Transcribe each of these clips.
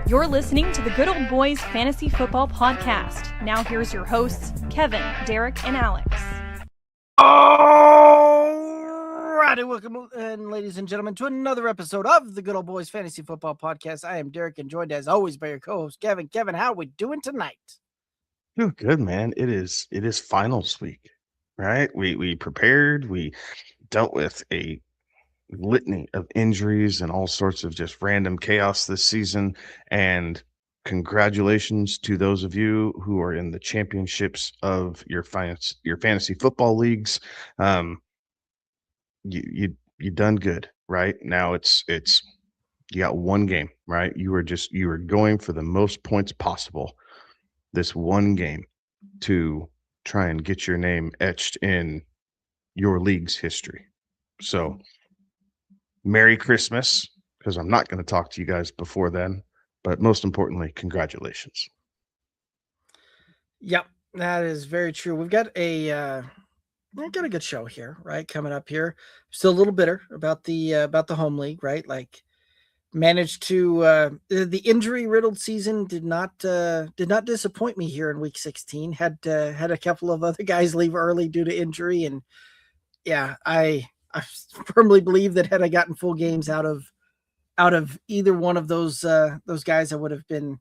You're listening to the Good Old Boys Fantasy Football Podcast. Now here's your hosts, Kevin, Derek, and Alex. All righty, welcome, and ladies and gentlemen, to another episode of the Good Old Boys Fantasy Football Podcast. I am Derek, and joined as always by your co-host, Kevin. Kevin, how are we doing tonight? Doing good, man. It is finals week, right? We prepared. We dealt with a litany of injuries and all sorts of just random chaos this season. And congratulations to those of you who are in the championships of your fantasy football leagues. You done good, right? Now it's you got one game, right? You were going for the most points possible this one game to try and get your name etched in your league's history. So Merry Christmas, because I'm not going to talk to you guys before then, but most importantly, congratulations. Yep, that is very true. We've got a good show here, right? Coming up here. Still a little bitter about the home league, right? Like, managed to the injury riddled season did not disappoint me here in week 16. Had a couple of other guys leave early due to injury, and yeah, I firmly believe that had I gotten full games out of either one of those guys, I would have been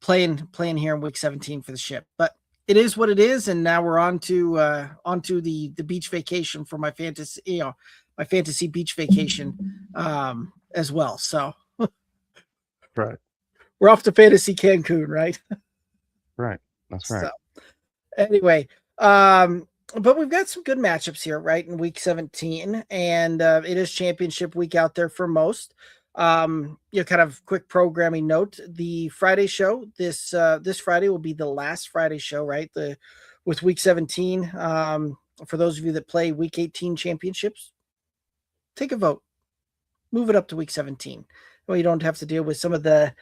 playing here in week 17 for the ship. But it is what it is, and now we're on to the beach vacation for my fantasy, my fantasy beach vacation as well. So right, we're off to fantasy Cancun, right? Right, that's right. So, anyway, but we've got some good matchups here, right, in week 17, and it is championship week out there for most. Kind of quick programming note: the Friday show this Friday will be the last Friday show, right? With week 17. For those of you that play week 18 championships, take a vote, move it up to week 17. Well, you don't have to deal with some of the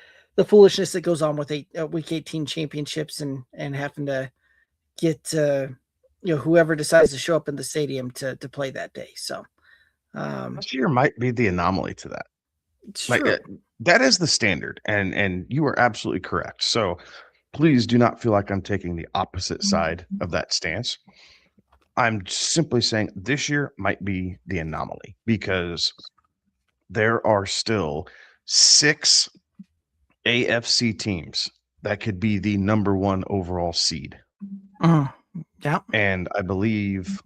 foolishness that goes on with week 18 championships and having to get whoever decides to show up in the stadium to play that day. So this year might be the anomaly to that. Like that is the standard, and you are absolutely correct. So please do not feel like I'm taking the opposite side of that stance. I'm simply saying this year might be the anomaly because there are still 6 AFC teams that could be the number 1 overall seed. Yeah. And I believe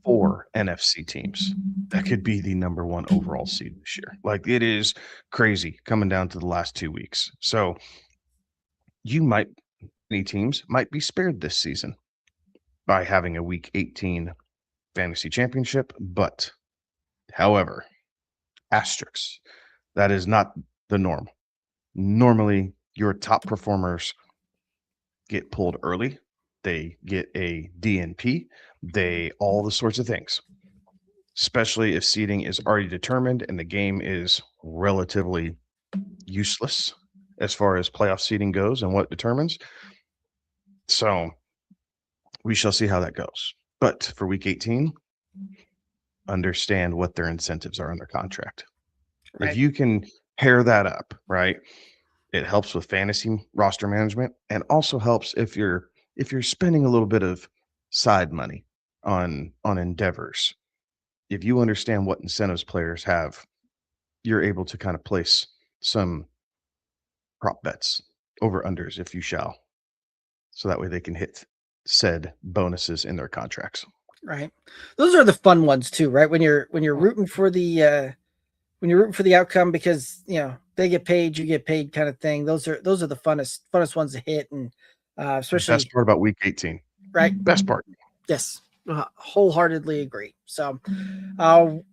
4 NFC teams that could be the number 1 overall seed this year. Like, it is crazy coming down to the last 2 weeks. So many teams might be spared this season by having a week 18 fantasy championship. But however, asterisks, that is not the norm. Normally, your top performers get pulled early. They get a DNP, all the sorts of things, especially if seeding is already determined and the game is relatively useless as far as playoff seeding goes and what determines. So we shall see how that goes. But for week 18, understand what their incentives are in their contract. Right. If you can pair that up, right, it helps with fantasy roster management, and also helps if you're spending a little bit of side money on endeavors. If you understand what incentives players have, you're able to kind of place some prop bets, over unders, if you shall, so that way they can hit said bonuses in their contracts. Right. Those are the fun ones too, right? When you're rooting for the outcome because they get paid, you get paid, kind of thing. Those are the funnest ones to hit, and especially the best part about week 18, right? Best part. Yes, wholeheartedly agree. So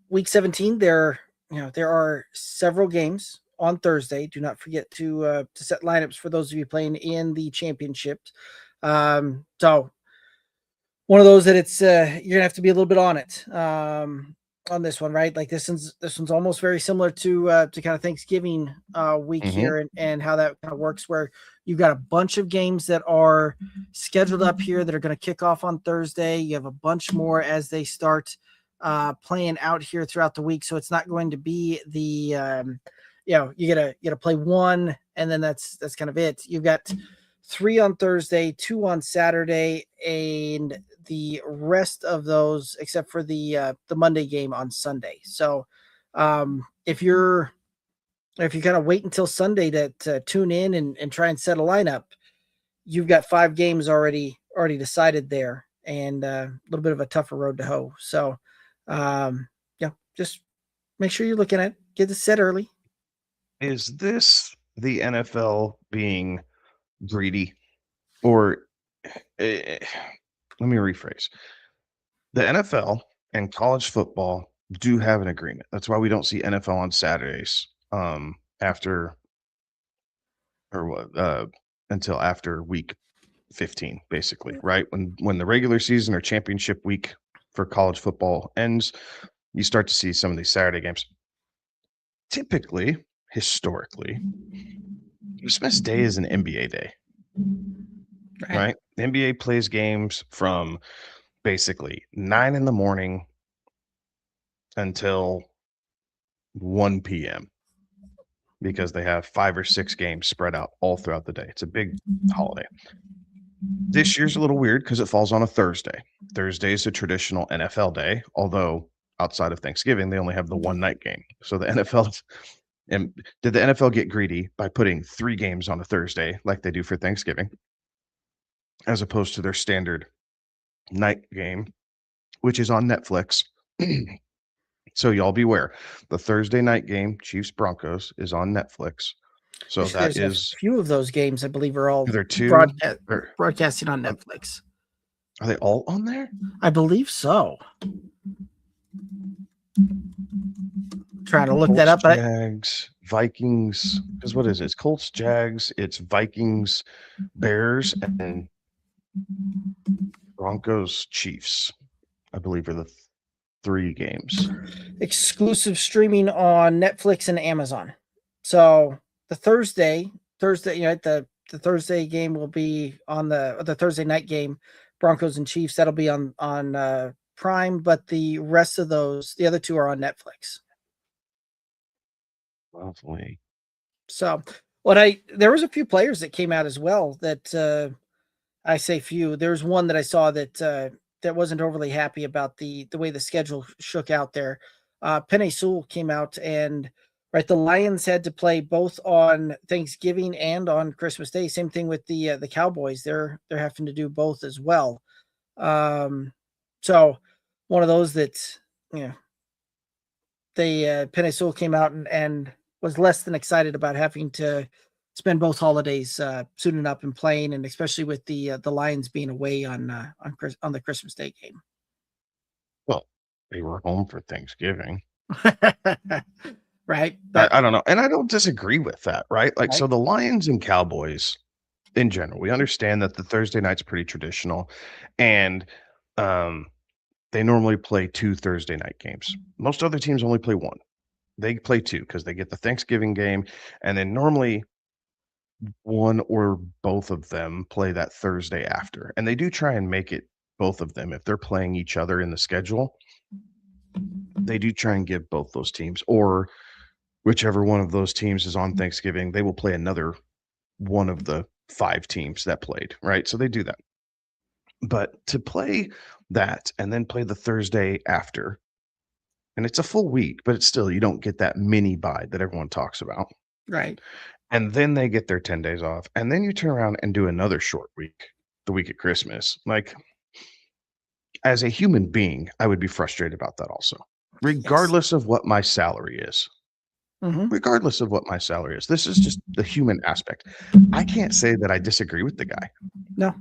week 17, there are several games on Thursday. Do not forget to set lineups for those of you playing in the championships. So one of those that it's you're gonna have to be a little bit on it on this one, right? Like this one's almost very similar to kind of Thanksgiving week here, and how that kind of works, where you've got a bunch of games that are scheduled up here that are going to kick off on Thursday. You have a bunch more as they start playing out here throughout the week. So it's not going to be the you gotta play one, and then that's kind of it. You've got 3 on Thursday, 2 on Saturday, and the rest of those, except for the Monday game, on Sunday. So if you kind of wait until Sunday to tune in and try and set a lineup, you've got 5 games already decided there, and a little bit of a tougher road to hoe. So just make sure you're looking at get this set early. Is this the NFL being greedy? Or let me rephrase. The NFL and college football do have an agreement. That's why we don't see NFL on Saturdays after or what until after week 15, basically, right? When the regular season or championship week for college football ends, you start to see some of these Saturday games. Typically, historically, Christmas Day is an NBA day, right? The NBA plays games from basically 9 in the morning until 1 p.m. because they have 5 or 6 games spread out all throughout the day. It's a big holiday. This year's a little weird because it falls on a Thursday. Thursday is a traditional NFL day, although outside of Thanksgiving, they only have the one night game. So the NFL, and did the NFL get greedy by putting 3 games on a Thursday like they do for Thanksgiving, as opposed to their standard night game, which is on Netflix? So y'all beware. The Thursday night game, Chiefs Broncos, is on Netflix. So actually, that is a few of those games, I believe, are all broadcasting on Netflix. Are they all on there? I believe so. Trying to look Colts, that up. Jags, Vikings. Because what is it? It's Colts, Jags. It's Vikings, Bears, and Broncos, Chiefs. I believe are the 3 games. Exclusive streaming on Netflix and Amazon. So the Thursday, the Thursday game will be on the Thursday night game, Broncos and Chiefs. That'll be on Prime, but the rest of those, the other 2 are on Netflix. Lovely. So there was a few players that came out as well that I say few. There's one that I saw that wasn't overly happy about the way the schedule shook out there. Penei Sewell came out, and the Lions had to play both on Thanksgiving and on Christmas Day. Same thing with the Cowboys. They're having to do both as well. So one of those that Penei Sewell came out and was less than excited about having to spend both holidays suiting up and playing, and especially with the Lions being away on the Christmas Day game. Well, they were home for Thanksgiving. Right. I don't know. And I don't disagree with that, right? Like, so the Lions and Cowboys in general, we understand that the Thursday night's pretty traditional, and they normally play 2 Thursday night games. Most other teams only play 1. They play 2 because they get the Thanksgiving game, and then normally one or both of them play that Thursday after. And they do try and make it both of them. If they're playing each other in the schedule, they do try and give both those teams, or whichever one of those teams is on Thanksgiving, they will play another one of the 5 teams that played, right? So they do that. But to play that and then play the Thursday after, and it's a full week, but it's still, you don't get that mini bye that everyone talks about. Right. And then they get their 10 days off. And then you turn around and do another short week, the week of Christmas. Like, as a human being, I would be frustrated about that also, regardless of what my salary is. Mm-hmm. Regardless of what my salary is. This is just the human aspect. I can't say that I disagree with the guy. No.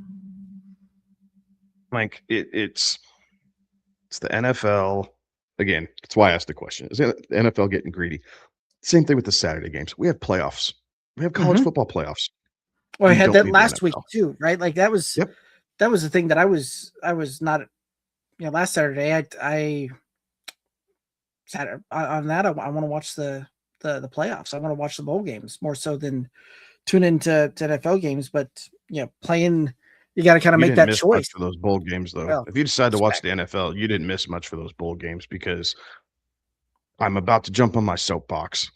Like, it's the NFL. Again, that's why I asked the question. Is the NFL getting greedy? Same thing with the Saturday games. We have playoffs. We have college football playoffs. Well, I had that last week too, right? Like that was the thing that I was not, last Saturday I on that I want to watch the playoffs. I want to watch the bowl games more so than tune into NFL games. But playing, you got to kind of make that choice for those bowl games, though. Well, if you decide to watch the NFL, you didn't miss much for those bowl games, because I'm about to jump on my soapbox.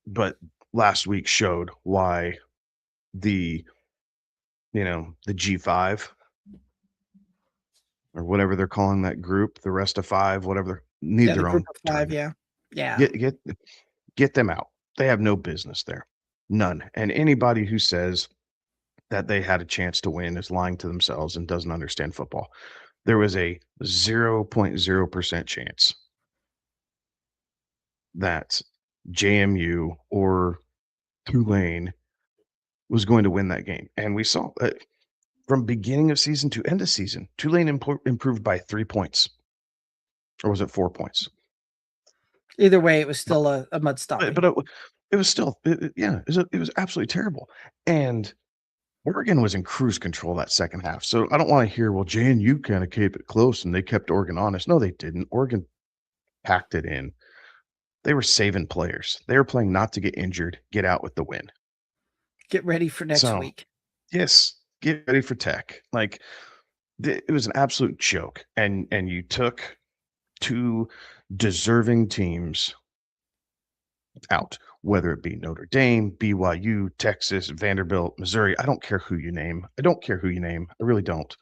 But last week showed why the G5 or whatever they're calling that group, the rest of five, whatever, need Yeah, the their group own of five. tournament. Yeah. Get them out. They have no business there. None. And anybody who says that they had a chance to win is lying to themselves and doesn't understand football. There was a 0.0% chance that JMU or Tulane was going to win that game. And we saw that from beginning of season to end of season, Tulane improved by 3 points. Or was it 4 points? Either way, it was still a mud stomping. But it was still, it was absolutely terrible. And Oregon was in cruise control that second half. So I don't want to hear, well, JNU kind of kept it close and they kept Oregon honest. No, they didn't. Oregon packed it in. They were saving players. They were playing not to get injured, get out with the win. Get ready for next week. Yes, get ready for Tech. Like, it was an absolute joke. And you took two deserving teams out, whether it be Notre Dame, BYU, Texas, Vanderbilt, Missouri. I don't care who you name. I really don't.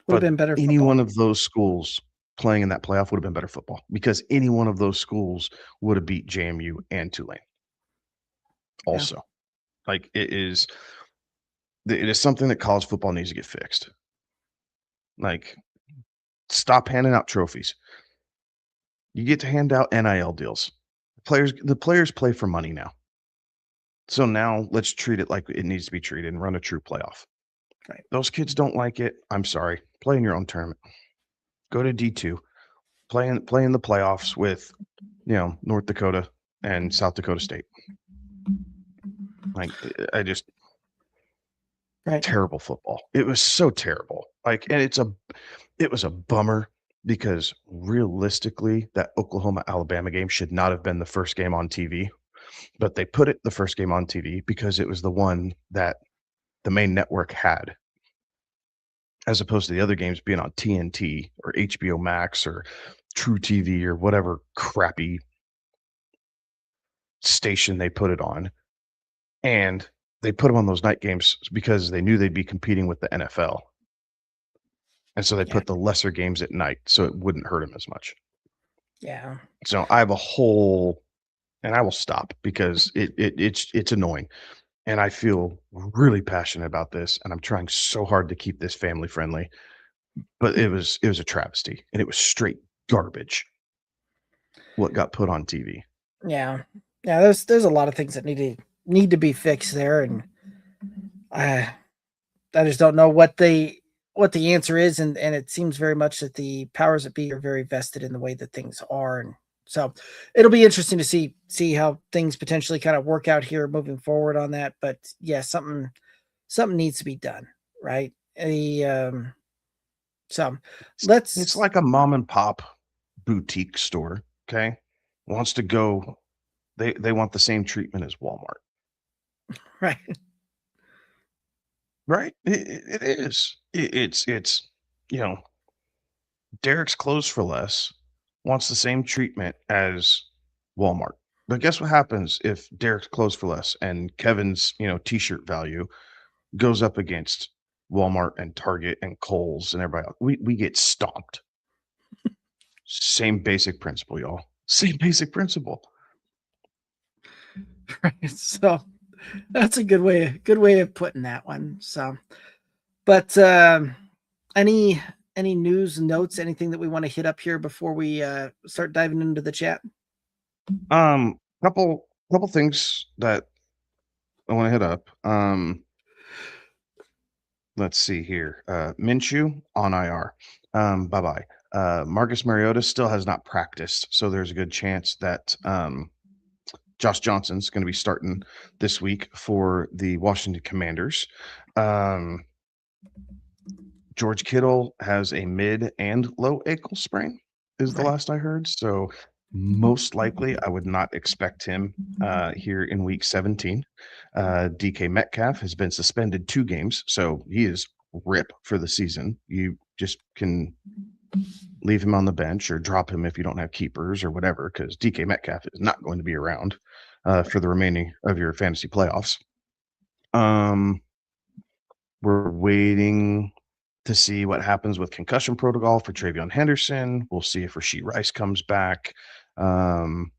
Would have been better Any football. one of those schools playing in that playoff would have been better football because any one of those schools would have beat JMU and Tulane. Also, like it is something that college football needs to get fixed. Like, stop handing out trophies. You get to hand out NIL deals. The players play for money now. So now let's treat it like it needs to be treated and run a true playoff. Right. Those kids don't like it. I'm sorry. Play in your own tournament. Go to D2. Play in the playoffs with, North Dakota and South Dakota State. Like, I just terrible football. It was so terrible. Like, and it was a bummer because realistically, that Oklahoma-Alabama game should not have been the first game on TV, but they put it the first game on TV because it was the one that the main network had, as opposed to the other games being on TNT or HBO Max or True TV or whatever crappy station they put it on. And they put them on those night games because they knew they'd be competing with the NFL. And so they put the lesser games at night so it wouldn't hurt them as much. Yeah. So I have a whole, and I will stop because it's annoying. And I feel really passionate about this, and I'm trying so hard to keep this family friendly. But it was a travesty, and it was straight garbage what got put on TV. Yeah. There's a lot of things that need to be fixed there, and I just don't know what the answer is, and it seems very much that the powers that be are very vested in the way that things are, and so it'll be interesting to see how things potentially kind of work out here moving forward on that. But yeah, something needs to be done, right? So it's like a mom and pop boutique store, okay? Wants to go, they want the same treatment as Walmart. Right. Right? It is. It's Derek's Clothes for Less wants the same treatment as Walmart. But guess what happens if Derek's Clothes for Less and Kevin's, t-shirt value goes up against Walmart and Target and Kohl's and everybody else? We get stomped. Same basic principle, y'all. Same basic principle. Right. So that's a good way of putting that one. So, but any news, notes, anything that we want to hit up here before we start diving into the chat? Couple things that I want to hit up. Let's see here. Minshew on IR. Bye-bye. Marcus Mariota still has not practiced, so there's a good chance that Josh Johnson's going to be starting this week for the Washington Commanders. George Kittle has a mid and low ankle sprain, is the last I heard. So most likely I would not expect him here in week 17. DK Metcalf has been suspended 2 games, so he is rip for the season. You just can leave him on the bench or drop him if you don't have keepers or whatever, because DK Metcalf is not going to be around. for the remaining of your fantasy playoffs. We're waiting to see what happens with concussion protocol for Travion Henderson. We'll see if Rashee Rice comes back. Who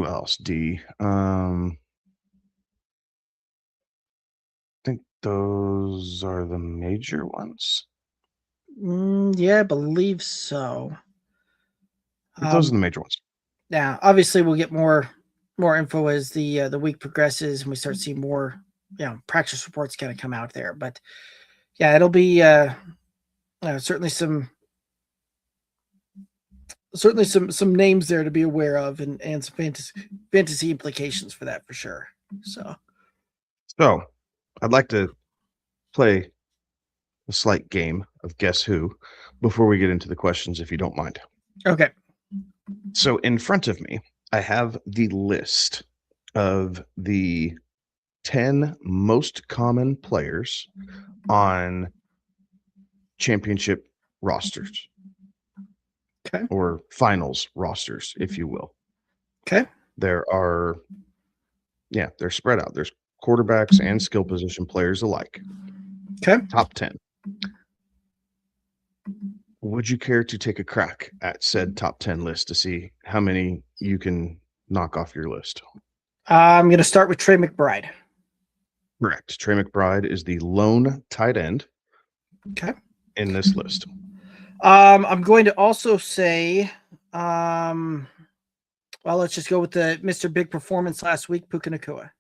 else? I think those are the major ones. Yeah, I believe so. Those are the major ones. Now, obviously, we'll get more info as the week progresses and we start seeing more, practice reports kind of come out there. But yeah, it'll be certainly some names there to be aware of, and some fantasy implications for that for sure. So I'd like to play a slight game of guess who before we get into the questions, if you don't mind. Okay. So in front of me, I have the list of the 10 most common players on championship rosters. Okay. Or finals rosters, if you will. Okay. They're spread out. There's quarterbacks and skill position players alike. Okay. Top 10. Would you care to take a crack at said top 10 list to see how many you can knock off your list? I'm going to start with Trey McBride. Correct. Trey McBride is the lone tight end. Okay. In this list. I'm going to also say, well, let's just go with the Mr. Big Performance last week, Puka Nacua.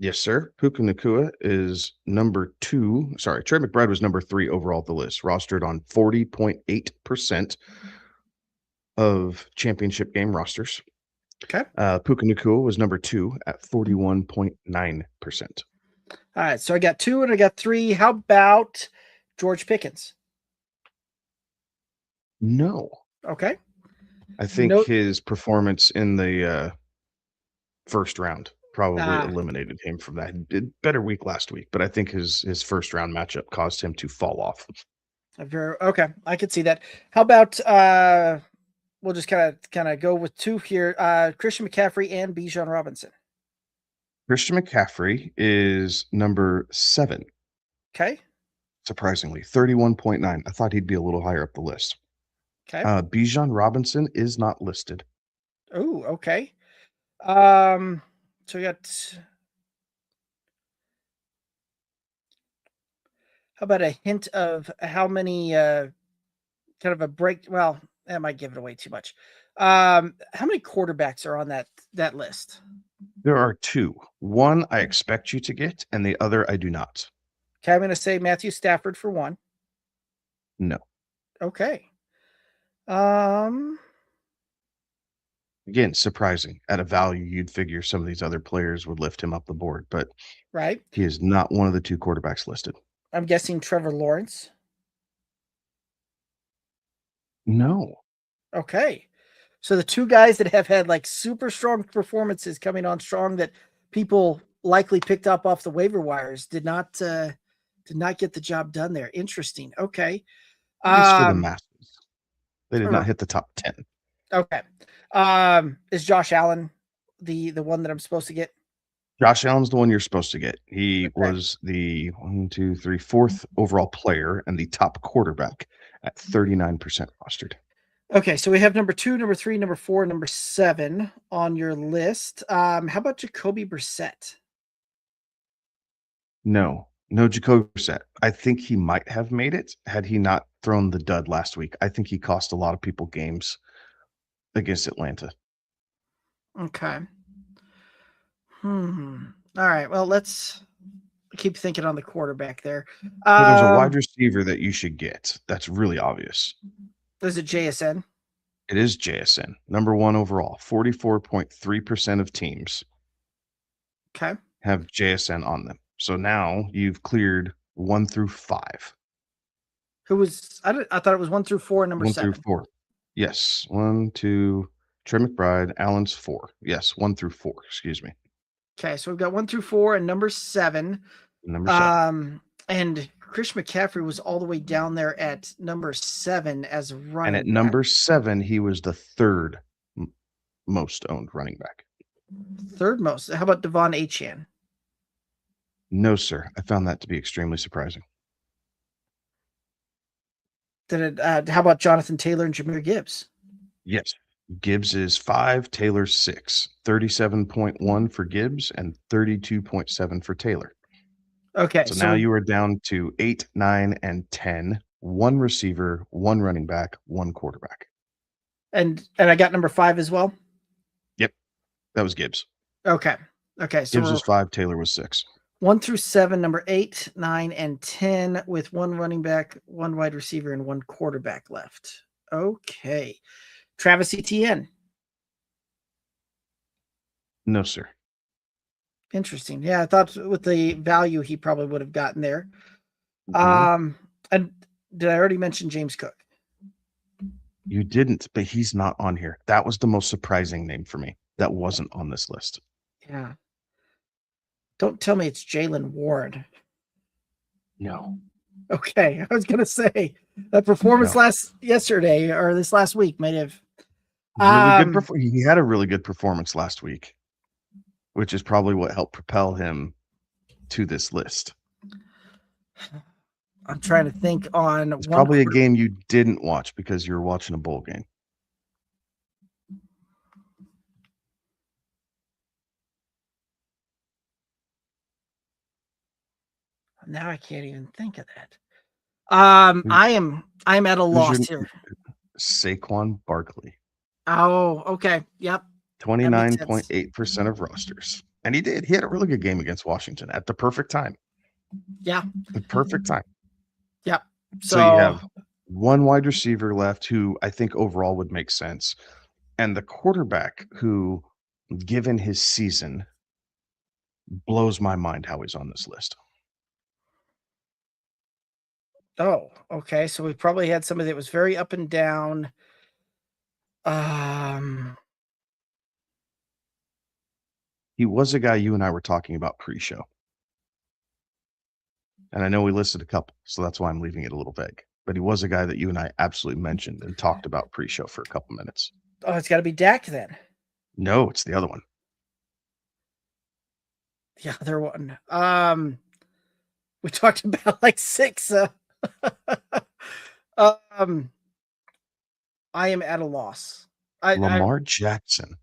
Yes, sir. Puka Nacua is number 2. Sorry, Trey McBride was number 3 overall at the list, rostered on 40.8% of championship game rosters. Okay. Puka Nacua was number 2 at 41.9%. All right, so I got 2 and I got 3. How about George Pickens? No. Okay. I think his performance in the first round probably eliminated him from that. He did better week last week, but I think his first round matchup caused him to fall off. Okay, I could see that. How about we'll just kind of go with 2 here. Christian McCaffrey and Bijan Robinson. Christian McCaffrey is number 7. Okay. Surprisingly, 31.9. I thought he'd be a little higher up the list. Okay. Bijan Robinson is not listed. Oh, okay. So we got. How about a hint of how many kind of a break? Well, that might give it away too much. How many quarterbacks are on that list? There are 2. One I expect you to get, and the other I do not. Okay, I'm going to say Matthew Stafford for 1. No. Okay. Again, surprising. At a value, you'd figure some of these other players would lift him up the board, but right. He is not one of the 2 quarterbacks listed. I'm guessing Trevor Lawrence. No. Okay. So the 2 guys that have had like super strong performances coming on strong that people likely picked up off the waiver wires did not get the job done there. Interesting. Okay. At least for the masses. They did not hit the top 10. Okay. Is Josh Allen the one that I'm supposed to get? Josh Allen's the one you're supposed to get. He was the 4th overall player and the top quarterback at 39% rostered. Okay, so we have number 2, number 3, number 4, number 7 on your list. How about Jacoby Brissett? No Jacoby Brissett. I think he might have made it had he not thrown the dud last week. I think he cost a lot of people games against Atlanta. Okay. All right. Well, let's keep thinking on the quarterback there. Well, there's a wide receiver that you should get. That's really obvious. Is it JSN? It is JSN. Number 1 overall. 44.3% of teams have JSN on them. So now you've cleared 1 through 5. Who was? I thought it was 1 through 4 and number 1 7. through 4. Yes. 1, 2. Trey McBride. Allen's 4. Yes. 1 through 4. Excuse me. Okay, so we've got 1 through 4 and number 7. Number 7. And Chris McCaffrey was all the way down there at number 7 as a running And at back. number 7, he was the 3rd most owned running back. Third most. How about Devon Achane? No, sir. I found that to be extremely surprising. How about Jonathan Taylor and Jahmyr Gibbs? Yes. Gibbs is 5, Taylor 6. 37.1 for Gibbs and 32.7 for Taylor. Okay. So now you are down to 8, 9, and 10. One receiver, one running back, one quarterback. And I got number 5 as well? Yep. That was Gibbs. Okay. So Gibbs was 5, Taylor was 6. 1 through 7, number 8, 9, and 10, with one running back, one wide receiver, and one quarterback left. Okay. Travis Etienne. No, sir. Interesting. Yeah, I thought with the value he probably would have gotten there. Mhm. And did I already mention James Cook? You didn't, but he's not on here. That was the most surprising name for me. That wasn't on this list. Yeah. Don't tell me it's Jalen Ward. No. Okay, I was gonna say that performance yesterday or this last week might have Really good. He had a really good performance last week, which is probably what helped propel him to this list. I'm trying to think on it's probably a game you didn't watch because you were watching a bowl game. Now I can't even think of that. I'm at a loss here. Saquon Barkley. Oh, okay. Yep. 29.8% of rosters. And he did. He had a really good game against Washington at the perfect time. Yeah. The perfect time. Yep. So you have one wide receiver left who I think overall would make sense. And the quarterback who, given his season, blows my mind how he's on this list. Oh, okay. So we probably had somebody that was very up and down. He was a guy you and I were talking about pre-show. And I know we listed a couple, so that's why I'm leaving it a little vague. But he was a guy that you and I absolutely mentioned and talked about pre-show for a couple minutes. Oh, it's got to be Dak then. No, it's the other one. The other one. We talked about like 6. I am at a loss. Lamar Jackson.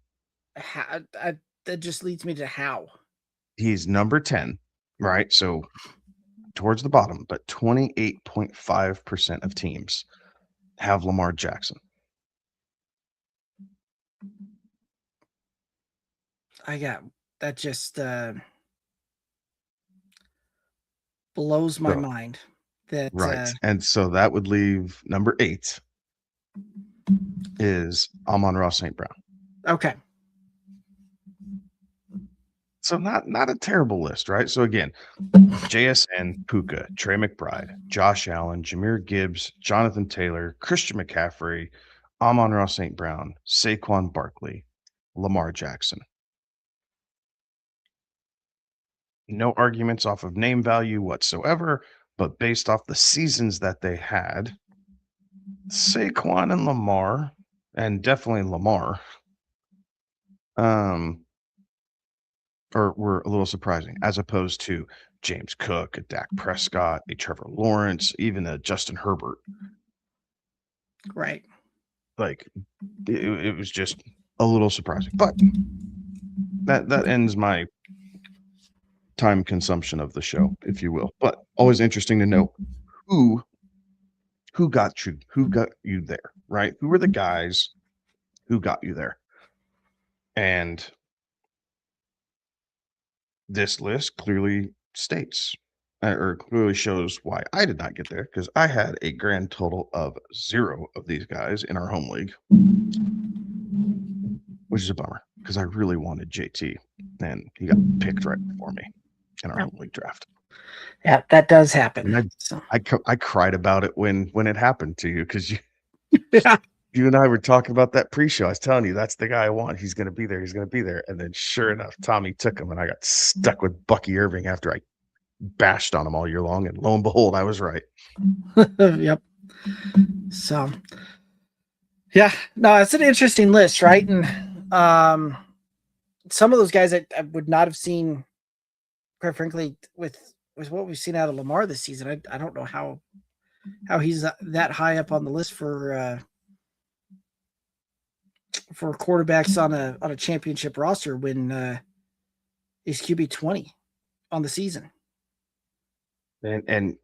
That just leads me to how. He's number 10, right? So towards the bottom, but 28.5% of teams have Lamar Jackson. That just blows my mind. That right. And so that would leave number 8 is Amon-Ra St. Brown. Okay. So not a terrible list, right? So again, JSN, Puka, Trey McBride, Josh Allen, Jahmyr Gibbs, Jonathan Taylor, Christian McCaffrey, Amon-Ra St. Brown, Saquon Barkley, Lamar Jackson. No arguments off of name value whatsoever, but based off the seasons that they had, Saquon and Lamar, and definitely Lamar, were a little surprising, as opposed to James Cook, a Dak Prescott, a Trevor Lawrence, even a Justin Herbert. Right. Like, it was just a little surprising. But that ends my time consumption of the show, if you will. But always interesting to know who got you there, right? Who were the guys who got you there? And this list clearly states or clearly shows why I did not get there, because I had a grand total of 0 of these guys in our home league, which is a bummer because I really wanted JT and he got picked right before me in our home league draft. Yeah, that does happen. And I cried about it when it happened to you, because you Yeah. you and I were talking about that pre-show. I was telling you, that's the guy I want. He's going to be there. He's going to be there. And then sure enough, Tommy took him and I got stuck with Bucky Irving after I bashed on him all year long. And lo and behold, I was right. Yep. So, yeah, no, it's an interesting list, right? And some of those guys I would not have seen, quite frankly, with what we've seen out of Lamar this season. I don't know how he's that high up on the list for quarterbacks on a championship roster when he's QB 20 on the season. And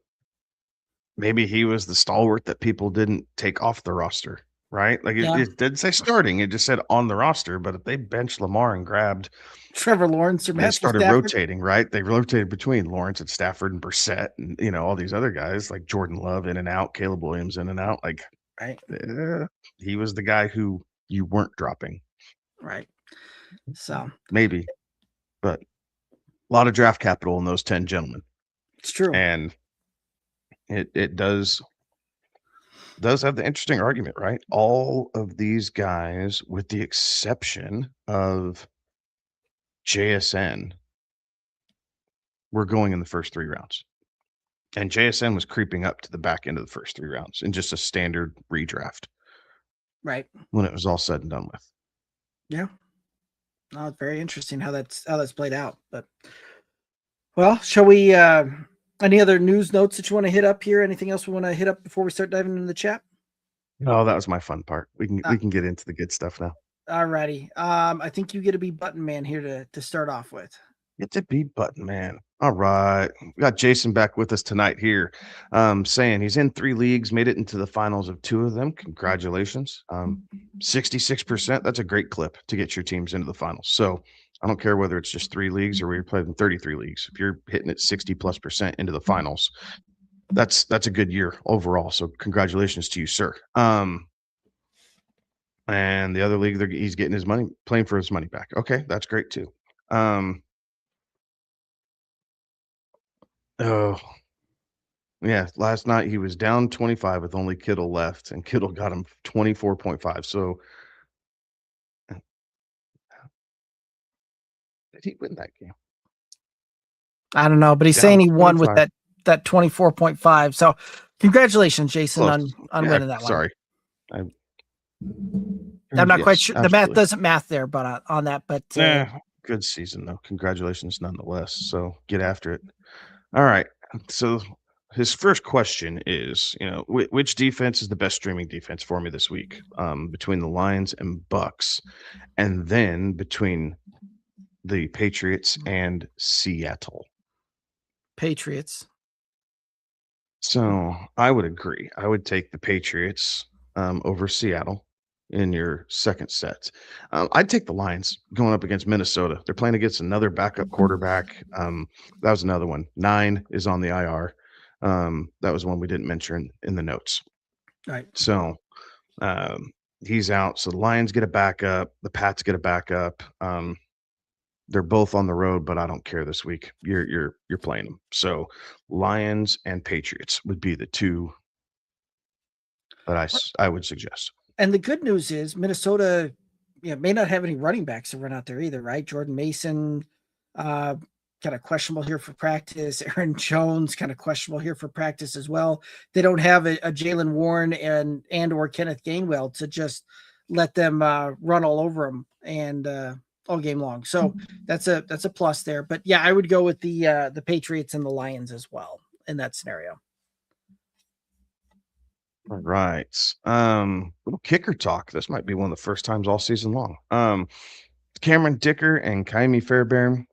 maybe he was the stalwart that people didn't take off the roster, right? Like it didn't say starting; it just said on the roster. But if they benched Lamar and grabbed Trevor Lawrence or they started rotating, right? They rotated between Lawrence and Stafford and Brissett and all these other guys like Jordan Love in and out, Caleb Williams in and out. Like, right, he was the guy who you weren't dropping, right? So maybe, but a lot of draft capital in those 10 gentlemen. It's true, and it does have the interesting argument, right? All of these guys, with the exception of JSN, were going in the first 3 rounds. And JSN was creeping up to the back end of the first 3 rounds in just a standard redraft. Right. When it was all said and done with. Yeah. No, it's very interesting how that's played out. But well, shall we any other news notes that you want to hit up here? Anything else we want to hit up before we start diving into the chat? Oh, that was my fun part. We can get into the good stuff now. All righty. I think you get to be Button Man here to start off with. Get to be Button Man. All right. We got Jason back with us tonight here, saying he's in 3 leagues, made it into the finals of 2 of them. Congratulations. 66%. That's a great clip to get your teams into the finals. So I don't care whether it's just 3 leagues or we're playing 33 leagues. If you're hitting it 60+% into the finals, that's a good year overall. So congratulations to you, sir. And the other league, he's getting his money, playing for his money back. Okay, that's great too. Oh, yeah. Last night he was down 25 with only Kittle left, and Kittle got him 24.5. So did he win that game? I don't know, but he's saying he won with that 24.5. So congratulations, Jason, on winning that one. Sorry. I'm not quite sure. The math doesn't math there, but on that, but good season though. Congratulations nonetheless. So get after it. All right. So his first question is, which defense is the best streaming defense for me this week? Between the Lions and Bucks, and then between the Patriots and Seattle. Patriots. So I would agree. I would take the Patriots over Seattle in your second set. I'd take the Lions going up against Minnesota. They're playing against another backup quarterback. That was another one. 9 is on the IR. That was one we didn't mention in the notes. Right. So he's out. So the Lions get a backup. The Pats get a backup. They're both on the road, but I don't care this week. You're playing them. So Lions and Patriots would be the 2 that I would suggest. And the good news is Minnesota, may not have any running backs to run out there either, right? Jordan Mason, kind of questionable here for practice. Aaron Jones, kind of questionable here for practice as well. They don't have a Jaylen Warren and or Kenneth Gainwell to just let them run all over them and all game long. So that's a plus there. But yeah, I would go with the Patriots and the Lions as well in that scenario. All right. Little kicker talk. This might be one of the first times all season long. Cameron Dicker and Kaimi Fairbairn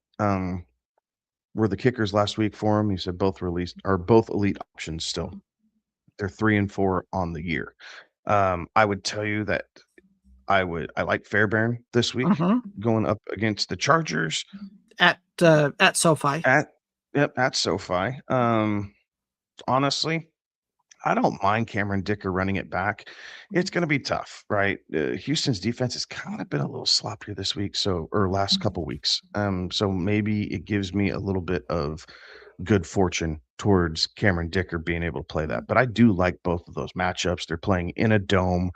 were the kickers last week for him. He said both elite options still. They're 3 and 4 on the year. I would tell you that I like Fairbairn this week going up against the Chargers at SoFi. At SoFi. Honestly, I don't mind Cameron Dicker running it back. It's going to be tough, right? Houston's defense has kind of been a little sloppier this week, or last couple weeks. So maybe it gives me a little bit of good fortune towards Cameron Dicker being able to play that. But I do like both of those matchups. They're playing in a dome.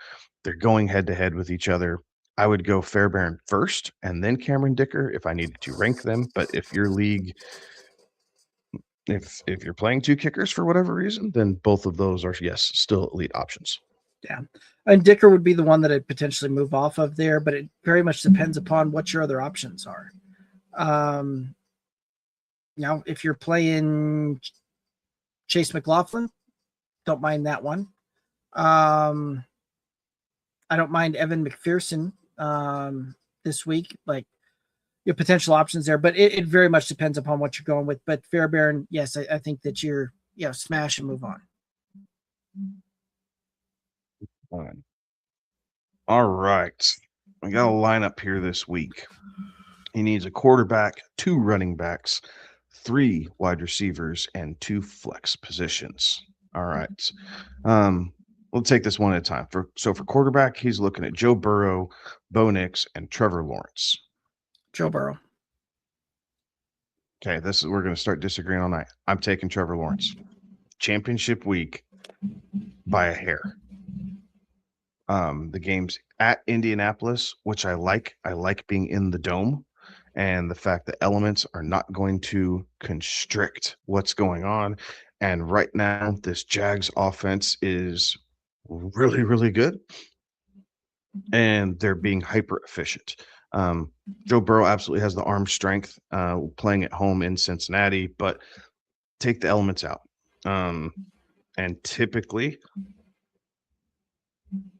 They're going head to head with each other. I would go Fairbairn first and then Cameron Dicker if I needed to rank them. But if your league, if you're playing 2 kickers for whatever reason, then both of those are, yes, still elite options. Yeah. And Dicker would be the one that I'd potentially move off of there, but it very much depends upon what your other options are. If you're playing Chase McLaughlin, don't mind that one. I don't mind Evan McPherson this week. Like, your potential options there, but it very much depends upon what you're going with. But Fairbairn, yes, I think that you're smash and move on. Fine. All right. We got a lineup here this week. He needs a quarterback, 2 running backs, 3 wide receivers, and 2 flex positions. All right. We'll take this one at a time. For quarterback, he's looking at Joe Burrow, Bo Nix, and Trevor Lawrence. Joe Burrow. Okay, we're going to start disagreeing all night. I'm taking Trevor Lawrence. Championship week by a hair. The game's at Indianapolis, which I like. I like being in the dome, and the fact that elements are not going to constrict what's going on. And right now, this Jags offense is really, really good, and they're being hyper efficient. Joe Burrow absolutely has the arm strength playing at home in Cincinnati, but take the elements out. And typically,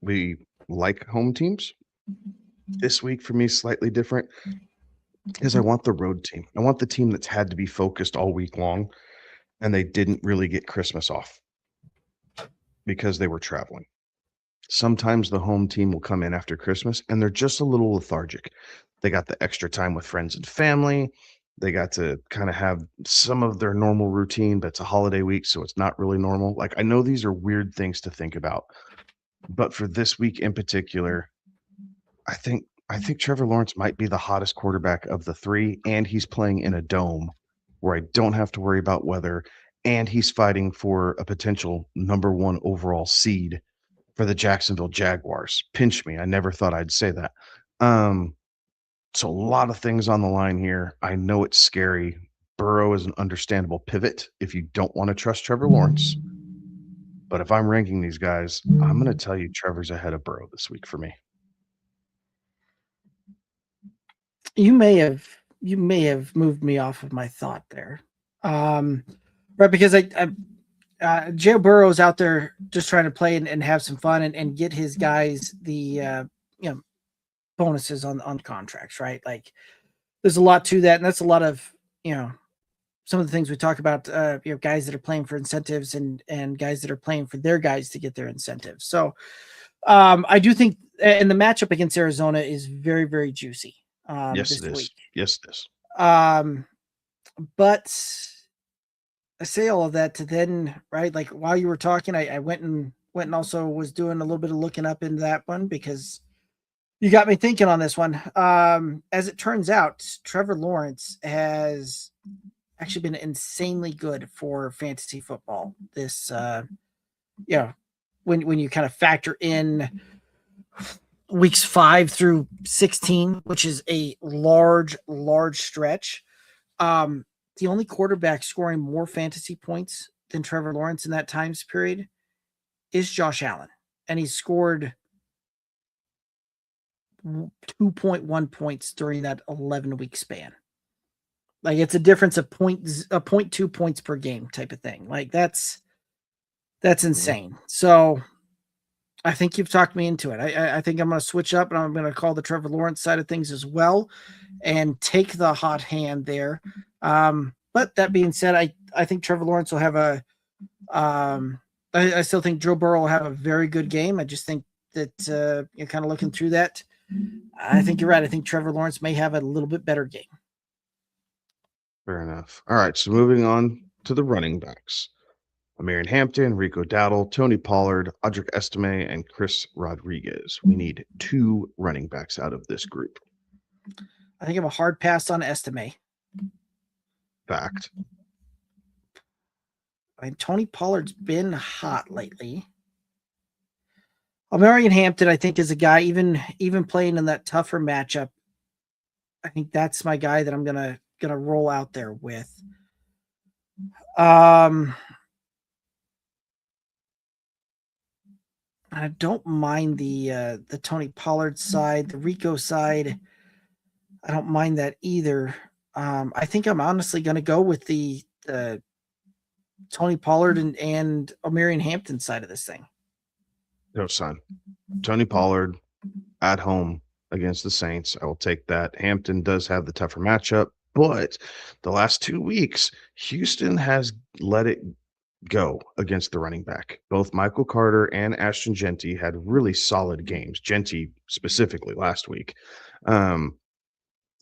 we like home teams. This week for me, slightly different, because I want the road team. I want the team that's had to be focused all week long, and they didn't really get Christmas off because they were traveling. Sometimes the home team will come in after Christmas, and they're just a little lethargic. They got the extra time with friends and family. They got to kind of have some of their normal routine, but it's a holiday week, so it's not really normal. Like, I know these are weird things to think about, but for this week in particular, I think Trevor Lawrence might be the hottest quarterback of the 3, and he's playing in a dome where I don't have to worry about weather, and he's fighting for a potential number 1 overall seed for the Jacksonville Jaguars. Pinch me. I never thought I'd say that. So a lot of things on the line here. I know it's scary. Burrow is an understandable pivot if you don't want to trust Trevor Lawrence. But if I'm ranking these guys, I'm going to tell you Trevor's ahead of Burrow this week for me. You may have moved me off of my thought there, right? Because Joe Burrow's out there just trying to play and have some fun and get his guys the bonuses on contracts, right? Like, there's a lot to that, and that's a lot of some of the things we talk about. Guys that are playing for incentives and guys that are playing for their guys to get their incentives. So I do think, and the matchup against Arizona is very, very juicy. Yes, this it is. week. Yes, it is. But I say all of that to then, right? Like, while you were talking, I went and also was doing a little bit of looking up into that one, because you got me thinking on this one. As it turns out, Trevor Lawrence has actually been insanely good for fantasy football. This, when you kind of factor in weeks 5 through 16, which is a large stretch. The only quarterback scoring more fantasy points than Trevor Lawrence in that time period is Josh Allen, and he scored 2.1 points during that 11-week span. Like, it's a difference of 0.2 points per game type of thing. Like, that's insane. So I think you've talked me into it. I think I'm going to switch up, and I'm going to call the Trevor Lawrence side of things as well and take the hot hand there. But that being said, I think Trevor Lawrence will have I still think Joe Burrow will have a very good game. I just think that you're kind of looking through that. I think you're right. I think Trevor Lawrence may have a little bit better game. Fair enough. All right, so moving on to the running backs. Amir Hampton, Rico Dowdle, Tony Pollard, Audric Estime, and Chris Rodriguez. We need 2 running backs out of this group. I think I'm a hard pass on Estime. Fact. Tony Pollard's been hot lately. Amir Hampton, I think, is a guy, even playing in that tougher matchup, I think that's my guy that I'm gonna roll out there with. I don't mind the Tony Pollard side, the Rico side. I don't mind that either. I think I'm honestly going to go with the Tony Pollard and Omarion Hampton side of this thing. No, son. Tony Pollard at home against the Saints. I will take that. Hampton does have the tougher matchup, but the last 2 weeks, Houston has let it go against the running back. Both Michael Carter and Ashton Genty had really solid games. Genty specifically last week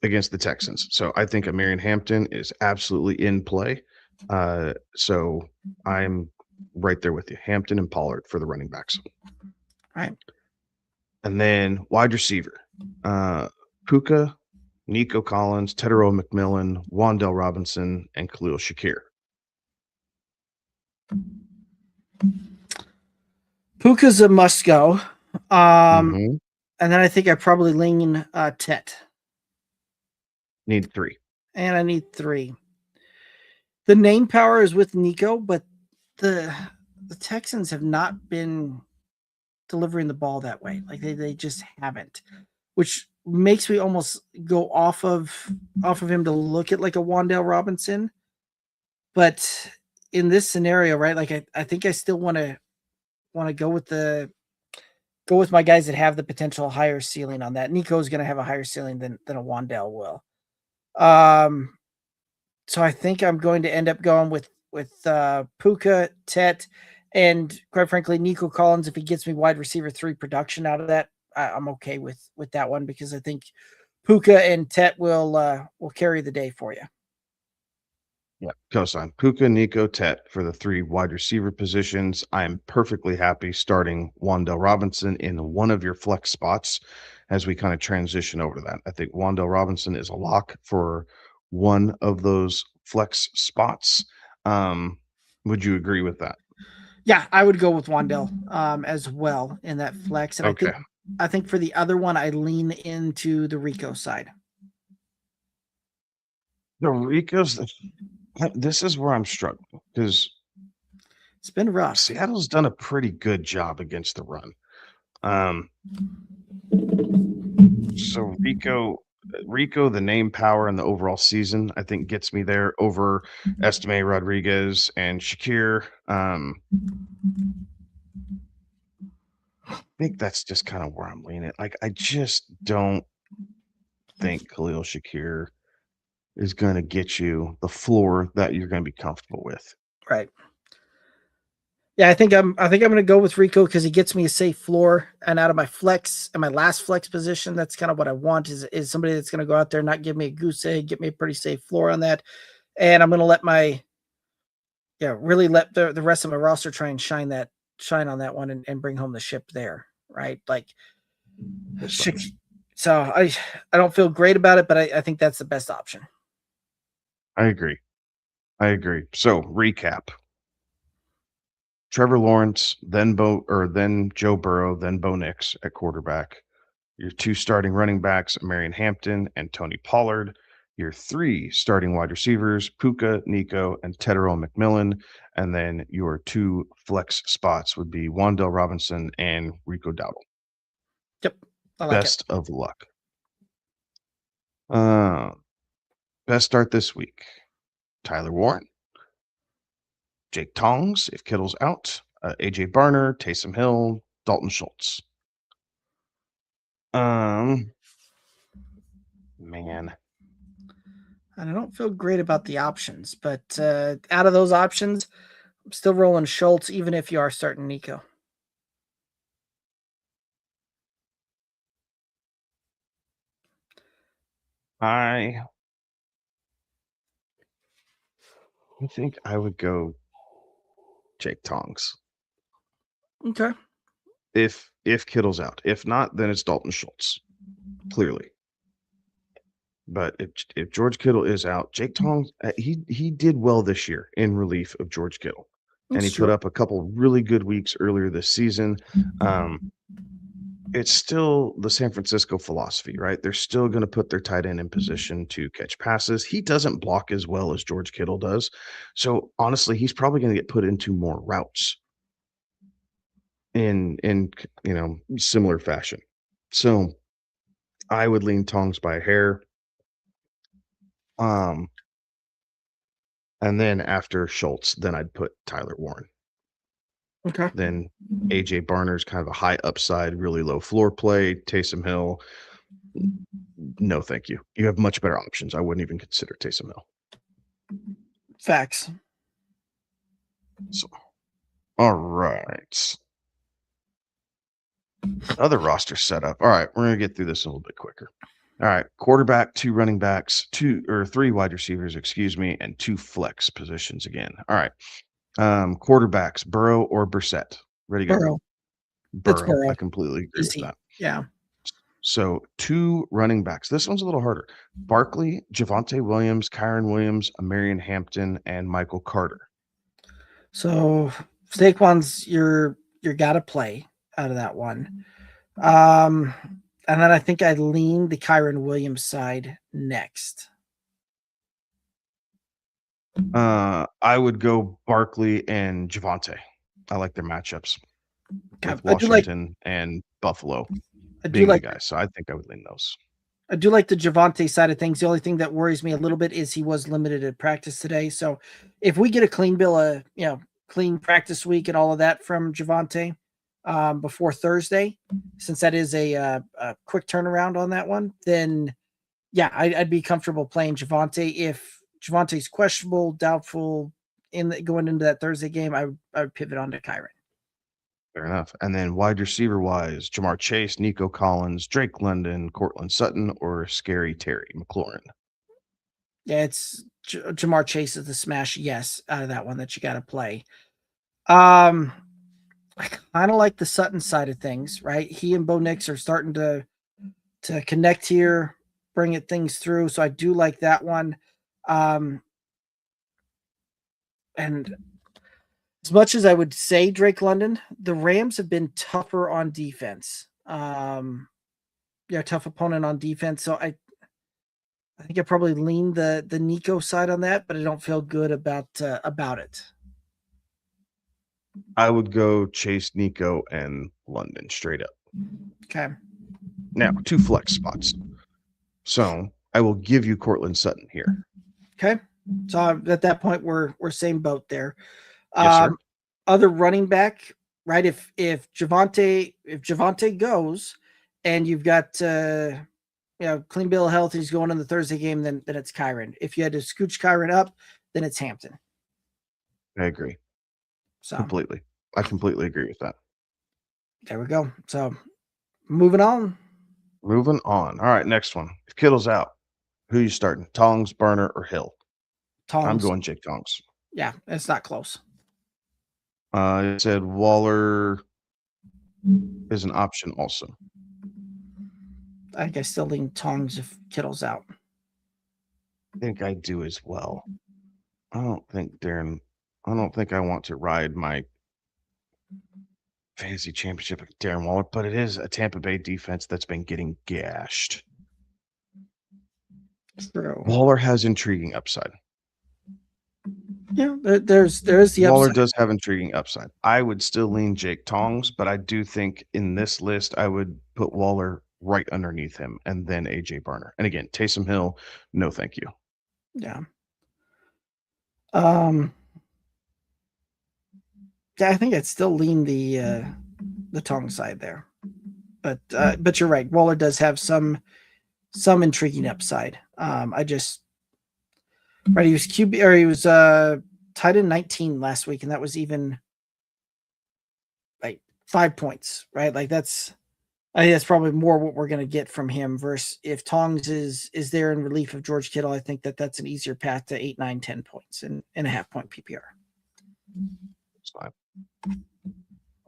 against the Texans. So I think Omarion Hampton is absolutely in play. So I'm right there with you. Hampton and Pollard for the running backs. All right. And then wide receiver, Puka, Nico Collins, Tedero McMillan, Wandell Robinson, and Khalil Shakir. Puka's a must go. And then I think I probably lean Tet. Need 3. And I need 3. The name power is with Nico, but the Texans have not been delivering the ball that way. Like they just haven't, which makes me almost go off of him to look at like a Wandell Robinson. But in this scenario, right? Like I think I still want to go with my guys that have the potential higher ceiling on that. Nico is going to have a higher ceiling than a Wandell will. So I think I'm going to end up going with Puka, Tet, and quite frankly, Nico Collins. If he gets me wide receiver 3 production out of that, I'm okay with that one because I think Puka and Tet will carry the day for you. Yeah, cosign. Puka, Nico, Tet for the 3 wide receiver positions. I'm perfectly happy starting Wandell Robinson in one of your flex spots as we kind of transition over to that. I think Wandell Robinson is a lock for one of those flex spots. Would you agree with that? Yeah, I would go with Wandell as well in that flex. And okay. I think for the other one, I lean into the Rico side. The Rico's, this is where I'm struggling because it's been rough. Seattle's done a pretty good job against the run. So Rico, the name power and the overall season, I think gets me there over Estime Rodriguez and Shakir. I think that's just kind of where I'm leaning. Like, I just don't think Khalil Shakir is going to get you the floor that you're going to be comfortable with. Right. Yeah, I think I'm going to go with Rico because he gets me a safe floor, and out of my flex and my last flex position, that's kind of what I want is somebody that's going to go out there, not give me a goose egg, get me a pretty safe floor on that, and I'm going to let really let the rest of my roster try and shine on that one and bring home the ship there, right? Like, so I don't feel great about it, but I think that's the best option. I agree. So recap. Trevor Lawrence, then Joe Burrow, then Bo Nix at quarterback. Your 2 starting running backs, Omarion Hampton and Tony Pollard. Your 3 starting wide receivers, Puka, Nico, and Tedero McMillan. And then your 2 flex spots would be Wandell Robinson and Rico Dowdle. Yep. I like Best of luck. Best start this week. Tyler Warren, Jake Tongs, if Kittle's out, AJ Barner, Taysom Hill, Dalton Schultz. Man. And I don't feel great about the options, but out of those options, I'm still rolling Schultz, even if you are starting Nico. I think I would go Jake Tongs. Okay. If Kittle's out. If not, then it's Dalton Schultz. Clearly. But if George Kittle is out, Jake Tongs, he did well this year in relief of George Kittle. And he put up a couple really good weeks earlier this season. It's still the San Francisco philosophy, right? They're still going to put their tight end in position to catch passes. He doesn't block as well as George Kittle does. So honestly, he's probably going to get put into more routes. in similar fashion. So I would lean Tongs by a hair. And then after Schultz, then I'd put Tyler Warren. Okay. Then AJ Barner's kind of a high upside, really low floor play. Taysom Hill, no, thank you. You have much better options. I wouldn't even consider Taysom Hill. Facts. So, all right. Other roster setup. All right, we're gonna get through this a little bit quicker. All right, quarterback, 2 running backs, 3 wide receivers, excuse me, and 2 flex positions again. All right. Quarterbacks, Burrow or Brissett? Ready to go. Burrow. It's Burrow. I Burrow. completely agree with that. Yeah. So 2 running backs. This one's a little harder. Barkley, Javonte Williams, Kyron Williams, Amarian Hampton, and Michael Carter. So Saquon's your gotta play out of that one. And then I think I'd lean the Kyron Williams side next. I would go Barkley and Javonte. I like their matchups Okay. with Washington and Buffalo being the guys. So I think I would lean those. I do like the Javonte side of things. The only thing that worries me a little bit is he was limited at practice today. So if we get a clean bill of, clean practice week and all of that from Javonte before Thursday, since that is a quick turnaround on that one, then yeah, I'd be comfortable playing Javonte. If Javante's questionable, doubtful going into that Thursday game, I would pivot on to Kyron. Fair enough. And then wide receiver wise, Jamar Chase, Nico Collins, Drake London, Cortland Sutton, or Scary Terry McLaurin. Yeah, it's Jamar Chase is the smash yes out of that one that you got to play. I kind of like the Sutton side of things, right? He and Bo Nix are starting to connect here, bring things through. So I do like that one. And as much as I would say Drake London, the Rams have been tougher on defense. Tough opponent on defense. So I think I probably lean the Nico side on that, but I don't feel good about it. I would go Chase, Nico, and London straight up. Okay. Now, 2 flex spots. So I will give you Cortland Sutton here. Okay. So at that point, we're same boat there. Yes, sir. Other running back, right? If Javonte goes, and you've got clean bill of health, he's going in the Thursday game, then it's Kyron. If you had to scooch Kyron up, then it's Hampton. I agree. So completely. I completely agree with that. There we go. So moving on. All right, next one. If Kittle's out, who are you starting? Tongs, Burner, or Hill? Tongs. I'm going Jake Tongs. Yeah, it's not close. It said Waller is an option also. I think I still lean Tongs if Kittle's out. I think I do as well. I don't think I want to ride my fantasy championship with Darren Waller, but it is a Tampa Bay defense that's been getting gashed. True. Waller has intriguing upside. Yeah, there's the Waller upside. does have intriguing upside. I would still lean Jake Tongs, but I do think in this list I would put Waller right underneath him and then AJ Barner. And again, Taysom Hill, no thank you. Yeah. Yeah, I think I'd still lean the Tong side there. But you're right. Waller does have some intriguing upside. He was QB, or he was tied in 19 last week, and that was even like 5 points, right? Like I think that's probably more what we're going to get from him versus if Tongs is there in relief of George Kittle. I think that's an easier path to 8, 9, 10 points and a half point PPR.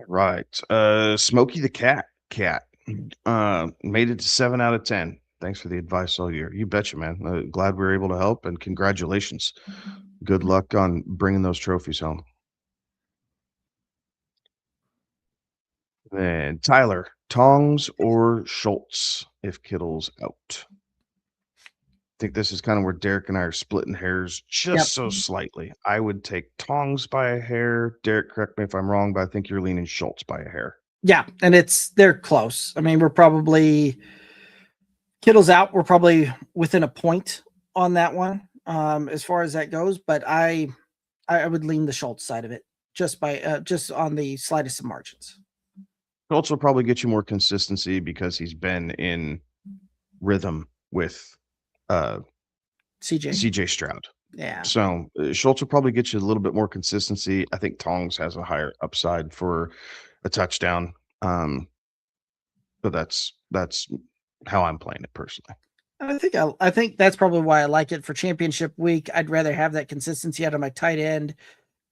Right. Smokey the cat made it to 7 out of 10. Thanks for the advice all year. You betcha, man. Glad we were able to help, and congratulations. Good luck on bringing those trophies home. Then Tyler, Tongs or Schultz if Kittle's out? think this is kind of where Derek and I are splitting hairs just so slightly. I would take Tongs by a hair. Derek, correct me if I'm wrong, but I think you're leaning Schultz by a hair. Yeah, and they're close. I mean, we're probably Kittle's out. We're probably within a point on that one, as far as that goes. But I would lean the Schultz side of it just on the slightest of margins. Schultz will probably get you more consistency because he's been in rhythm with CJ Stroud. Yeah. So Schultz will probably get you a little bit more consistency. I think Tongs has a higher upside for a touchdown. But that's how I'm playing it personally. I think that's probably why I like it for championship week. I'd rather have that consistency out of my tight end.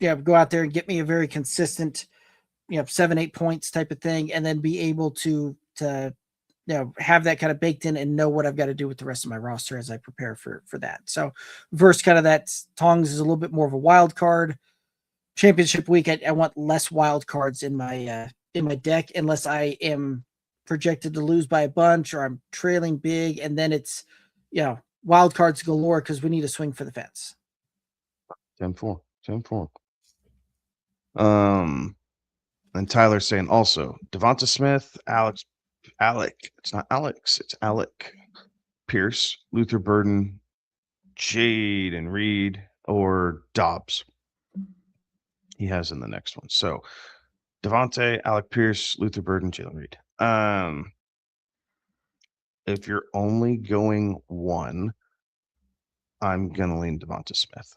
Yeah, go out there and get me a very consistent, 7-8 points type of thing, and then be able to have that kind of baked in and know what I've got to do with the rest of my roster as I prepare for that. So versus kind of that Tongs is a little bit more of a wild card. Championship week, I want less wild cards in my deck unless I am projected to lose by a bunch or I'm trailing big, and then it's wild cards galore because we need to swing for the fence. 10-4. And Tyler's saying also Devonta Smith, Alec. It's not Alex, it's Alec Pierce, Luther Burden, Jade and Reed, or Dobbs. He has in the next one. So Devontae, Alec Pierce, Luther Burden, Jalen Reed. If you're only going one, I'm gonna lean Devonta Smith.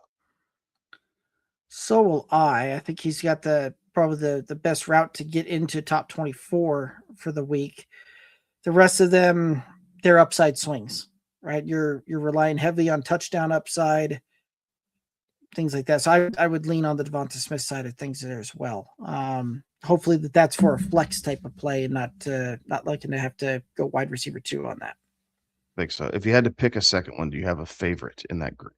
So will I. I think he's got probably the best route to get into top 24 for the week. The rest of them, they're upside swings, right? You're relying heavily on touchdown upside, things like that. So I would lean on the Devonta Smith side of things there as well. Hopefully that's for a flex type of play and not looking to have to go wide receiver 2 on that. I think so. If you had to pick a second one, do you have a favorite in that group?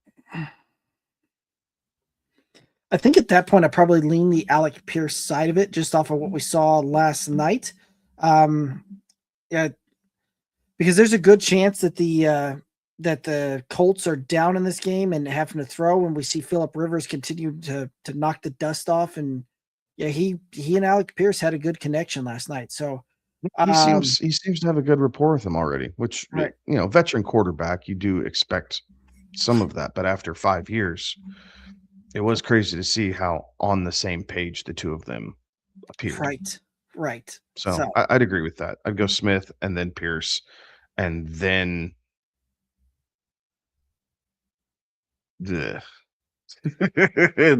I think at that point, I probably lean the Alec Pierce side of it just off of what we saw last night. Yeah, because there's a good chance that the Colts are down in this game and having to throw, and we see Phillip Rivers continue to knock the dust off. And yeah, he and Alec Pierce had a good connection last night. So he seems to have a good rapport with him already, which right. Veteran quarterback, you do expect some of that, but after 5 years, it was crazy to see how on the same page the two of them appeared. Right. So I'd agree with that. I'd go Smith and then Pierce, and then and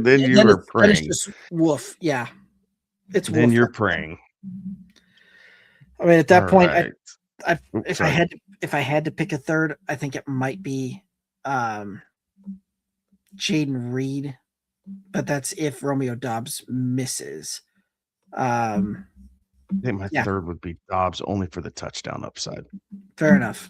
then you are praying. It's just woof. Yeah. It's then woof. You're praying. I mean, at that All point, right. if I had to pick a third, I think it might be Jaden Reed, but that's if Romeo Dobbs misses. I think my third would be Dobbs, only for the touchdown upside. Fair enough.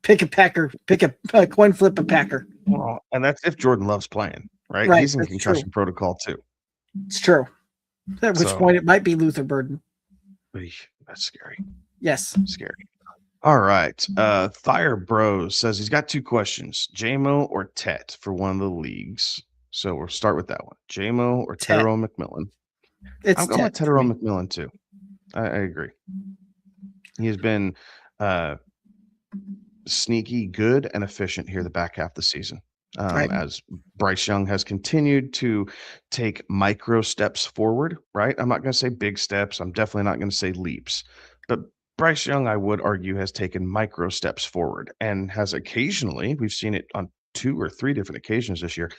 Pick a Packer. Pick a coin flip a Packer. Well, and that's if Jordan Love's playing, right? He's in concussion protocol too. It's true. At which point it might be Luther Burden. That's scary. Yes. Scary. All right. Fire Bros says he's got 2 questions: JMO or Tet for one of the leagues. So we'll start with that one. JMO or Tyrone McMillan? I'm going with Tyrone McMillan too. I agree. He has been sneaky good and efficient here the back half of the season. As Bryce Young has continued to take micro steps forward, right? I'm not going to say big steps. I'm definitely not going to say leaps. But Bryce Young, I would argue, has taken micro steps forward and has occasionally, we've seen it on 2 or 3 different occasions this year,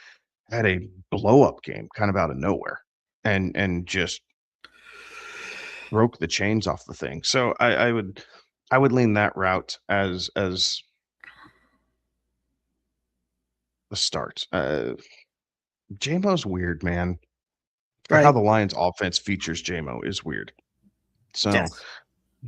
had a blow-up game kind of out of nowhere and just broke the chains off the thing. So I would lean that route as the start. JMO's weird, man. How the Lions offense features JMO is weird. So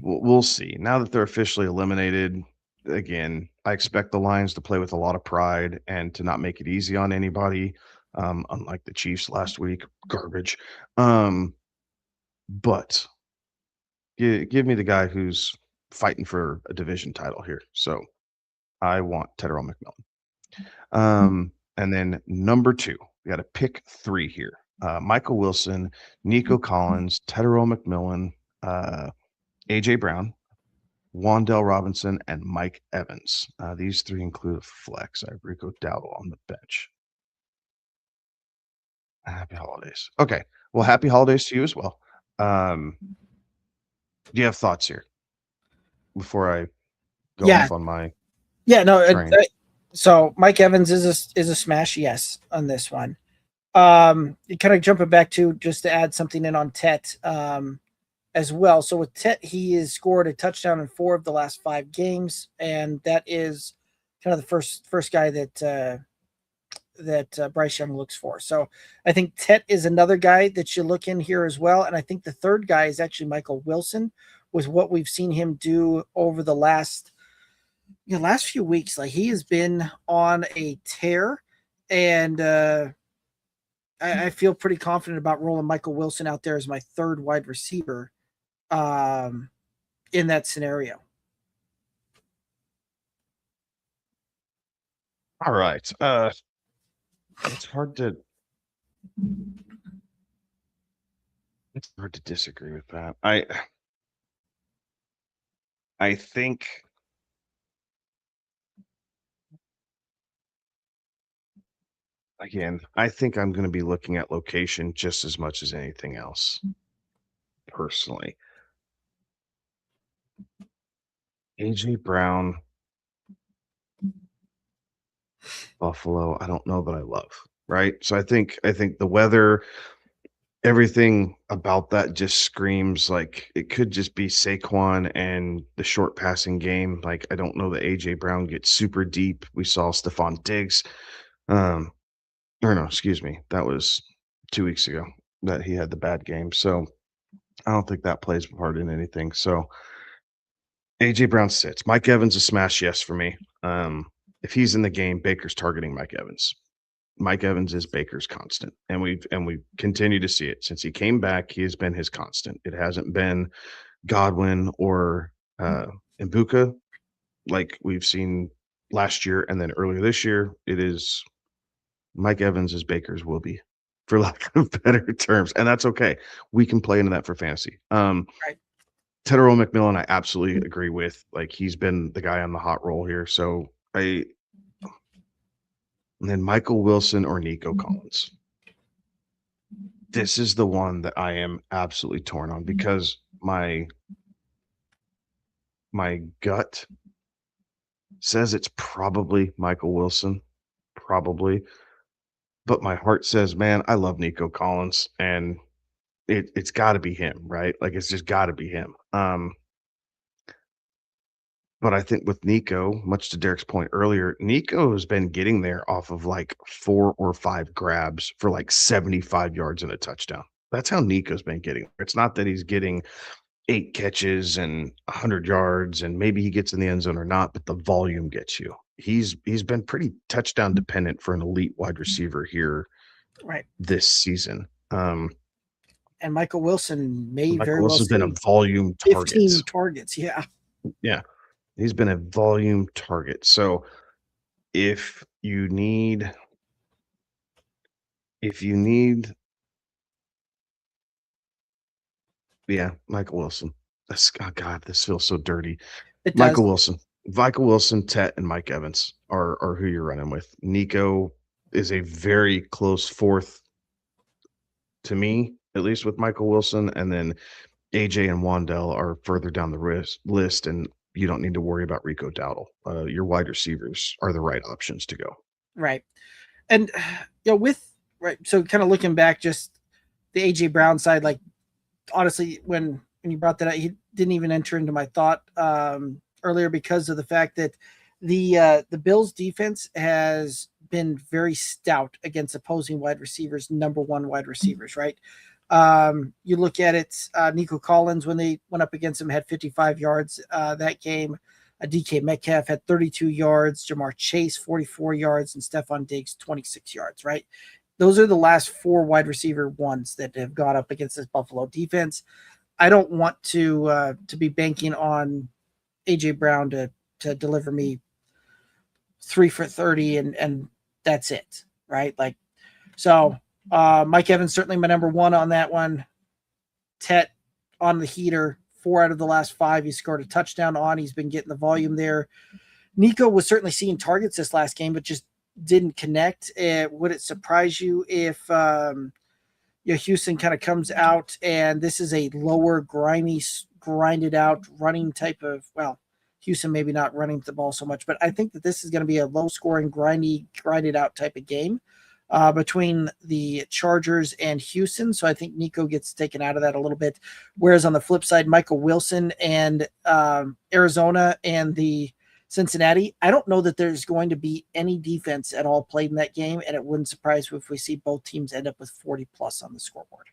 we'll see. Now that they're officially eliminated, again, I expect the Lions to play with a lot of pride and to not make it easy on anybody, unlike the Chiefs last week. Garbage. But give me the guy who's fighting for a division title here. So I want Tedderell McMillan. And then number 2, we got to pick 3 here. Michael Wilson, Nico Collins, Tedderell McMillan, AJ Brown, Wandell Robinson, and Mike Evans. These 3 include a flex. I have Rico Dowdle on the bench. Happy holidays. Okay. Well, happy holidays to you as well. Do you have thoughts here before I go off on my train? So Mike Evans is a smash, yes, on this one. Kind of jumping back to just to add something in on Tet as well. So with Tet, he has scored a touchdown in 4 of the last 5 games, and that is kind of the first guy that Bryce Young looks for. So I think Tet is another guy that you look in here as well. And I think the third guy is actually Michael Wilson, with what we've seen him do over the last few weeks. Like, he has been on a tear, and I feel pretty confident about rolling Michael Wilson out there as my third wide receiver in that scenario. All right. It's hard to disagree with that. I think again, I think I'm going to be looking at location just as much as anything else, personally. AJ Brown, Buffalo, I don't know that I love, right? So I think the weather, everything about that just screams like it could just be Saquon and the short passing game. Like, I don't know that AJ Brown gets super deep. We saw Stephon Diggs. Or no, excuse me. That was 2 weeks ago that he had the bad game. So I don't think that plays a part in anything. So AJ Brown sits. Mike Evans a smash yes for me. If he's in the game, Baker's targeting Mike Evans. Mike Evans is Baker's constant, and we continue to see it since he came back. He has been his constant. It hasn't been Godwin or Mbuka like we've seen last year, and then earlier this year. It is Mike Evans is Baker's will be, for lack of better terms, and that's okay. We can play into that for fantasy. Right. Tedderell McMillan, I absolutely agree with. Like, he's been the guy on the hot roll here. So and then Michael Wilson or Nico Collins. This is the one that I am absolutely torn on, because my gut says it's probably Michael Wilson, probably. But my heart says, man, I love Nico Collins, and it's got to be him, right? Like, it's just got to be him. But I think with Nico, much to Derek's point earlier, Nico has been getting there off of like 4 or 5 grabs for like 75 yards and a touchdown. That's how Nico's been getting there. It's not that he's getting 8 catches and 100 yards and maybe he gets in the end zone or not, but the volume gets you. He's been pretty touchdown dependent for an elite wide receiver here right this season. And Michael Wilson may Michael very Wilson's well been a volume 15 targets. Yeah. Yeah. He's been a volume target. So if you need Michael Wilson. Oh God, this feels so dirty. It Michael does. Wilson, Tet, and Mike Evans are who you're running with. Nico is a very close fourth to me, at least with Michael Wilson, and then AJ and Wandell are further down the list, and you don't need to worry about Rico Dowdle. Your wide receivers are the right options to go. Right. And so kind of looking back, just the AJ Brown side, like, honestly, when you brought that up, he didn't even enter into my thought earlier, because of the fact that the Bills defense has been very stout against opposing wide receivers, number 1 wide receivers, right? You look at it, Nico Collins, when they went up against him, had 55 yards that game. DK Metcalf had 32 yards, Jamar Chase 44 yards, and Stephon Diggs 26 yards, right? Those are the last 4 wide receiver ones that have gone up against this Buffalo defense. I don't want to be banking on AJ Brown to deliver me 3 for 30 and that's it, right? Like, so Mike Evans certainly my number one on that one. Tet on the heater, 4 out of the last 5 he scored a touchdown on. He's been getting the volume there. Nico was certainly seeing targets this last game, but just didn't connect. Would it surprise you if Houston kind of comes out and this is a lower, grimy, grinded out running type of, well, Houston maybe not running the ball so much, but I think that this is going to be a low scoring, grinded out type of game between the Chargers and Houston. So I think Nico gets taken out of that a little bit. Whereas on the flip side, Michael Wilson and Arizona and the Cincinnati, I don't know that there's going to be any defense at all played in that game, and it wouldn't surprise me if we see both teams end up with 40 plus on the scoreboard.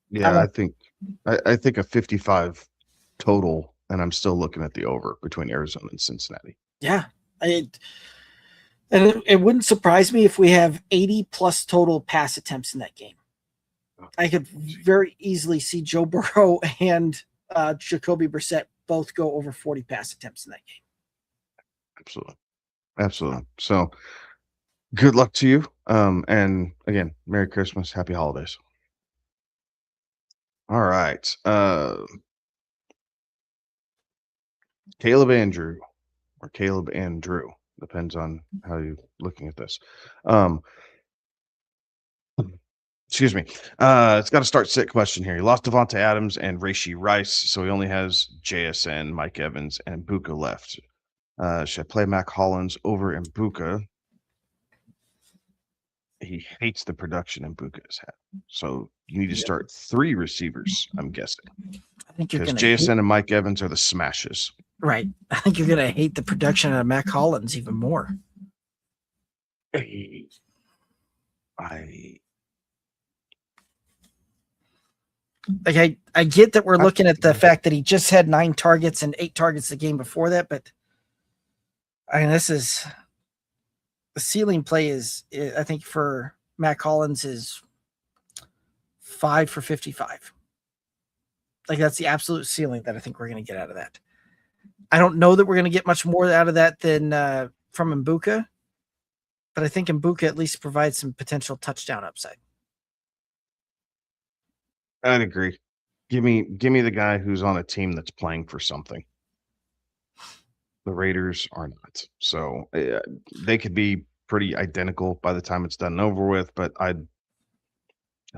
Yeah, I think a 55 total, and I'm still looking at the over between Arizona and Cincinnati. Yeah, it wouldn't surprise me if we have 80 plus total pass attempts in that game. I could very easily see Joe Burrow and Jacoby Brissett both go over 40 pass attempts in that game. Absolutely. So good luck to you. And again, Merry Christmas, Happy Holidays. All right. Caleb Andrew, depends on how you're looking at this. Excuse me. It's got a start sit question here. He lost Devontae Adams and Rashee Rice, so he only has JSN, Mike Evans, and Buka left. Should I play Mac Hollins over Mbuka? He hates the production Mbuka has had. So you need to start 3 receivers, I'm guessing. I think you're because going to JSN and Mike Evans are the smashes. Right. I think you're going to hate the production of Mac Hollins even more. I get that we're looking at the fact that he just had 9 targets and 8 targets the game before that, but I mean, this is the ceiling play is, I think for Mac Hollins is 5 for 55. Like that's the absolute ceiling that I think we're going to get out of that. I don't know that we're going to get much more out of that than from Mbuka, but I think Mbuka at least provides some potential touchdown upside. I'd agree. Give me the guy who's on a team that's playing for something. The Raiders are not. So they could be pretty identical by the time it's done and over with, but I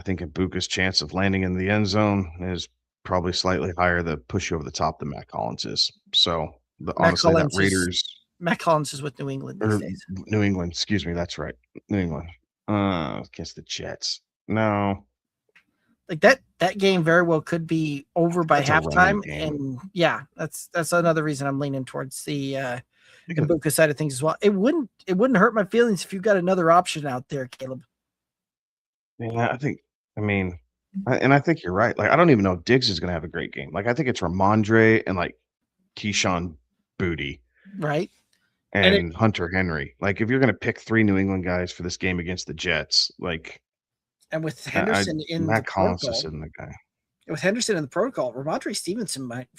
think Mbuka's chance of landing in the end zone is probably slightly higher to push you over the top than Mac Hollins is. So honestly, that Raiders. Mac Hollins is with New England these days. New England, excuse me, that's right. New England. Against the Jets. No. Like that game very well could be over by halftime. And yeah, that's another reason I'm leaning towards the Mbuka side of things as well. It wouldn't hurt my feelings if you got another option out there, Caleb. Yeah, I think you're right. Like, I don't even know if Diggs is going to have a great game. Like, I think it's Ramondre and like Keyshawn Booty. Right. And Hunter Henry. Like, if you're going to pick 3 New England guys for this game against the Jets, like. And with Henderson in Matt the Collins protocol, isn't the guy. With Henderson in the protocol, Ramondre Stevenson might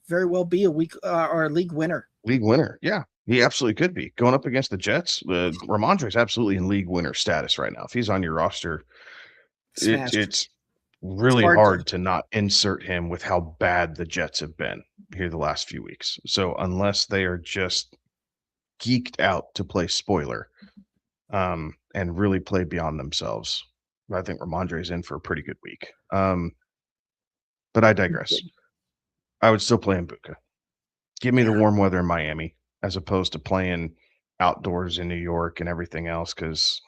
very well be a week or a league winner. League winner, yeah, he absolutely could be going up against the Jets. Ramondre is absolutely in league winner status right now. If he's on your roster, it's really hard to not insert him with how bad the Jets have been here the last few weeks. So unless they are just geeked out to play spoiler, and really play beyond themselves, I think Ramondre is in for a pretty good week. But I digress. I would still play Mbuka. Give me the warm weather in Miami as opposed to playing outdoors in New York and everything else, because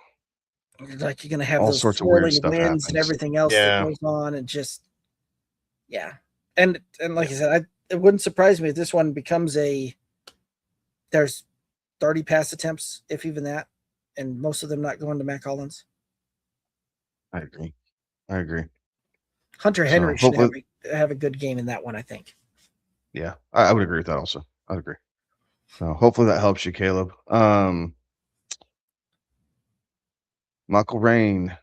like you're going to have all those sorts of weird winds stuff happens and everything else that goes on, and just and like I said, it wouldn't surprise me if this one becomes there's 30 pass attempts, if even that, and most of them not going to Mac Hollins. I agree. Hunter Henry should have a good game in that one, I think. Yeah, I would agree with that also. I would agree. So hopefully that helps you, Caleb. Michael Rain.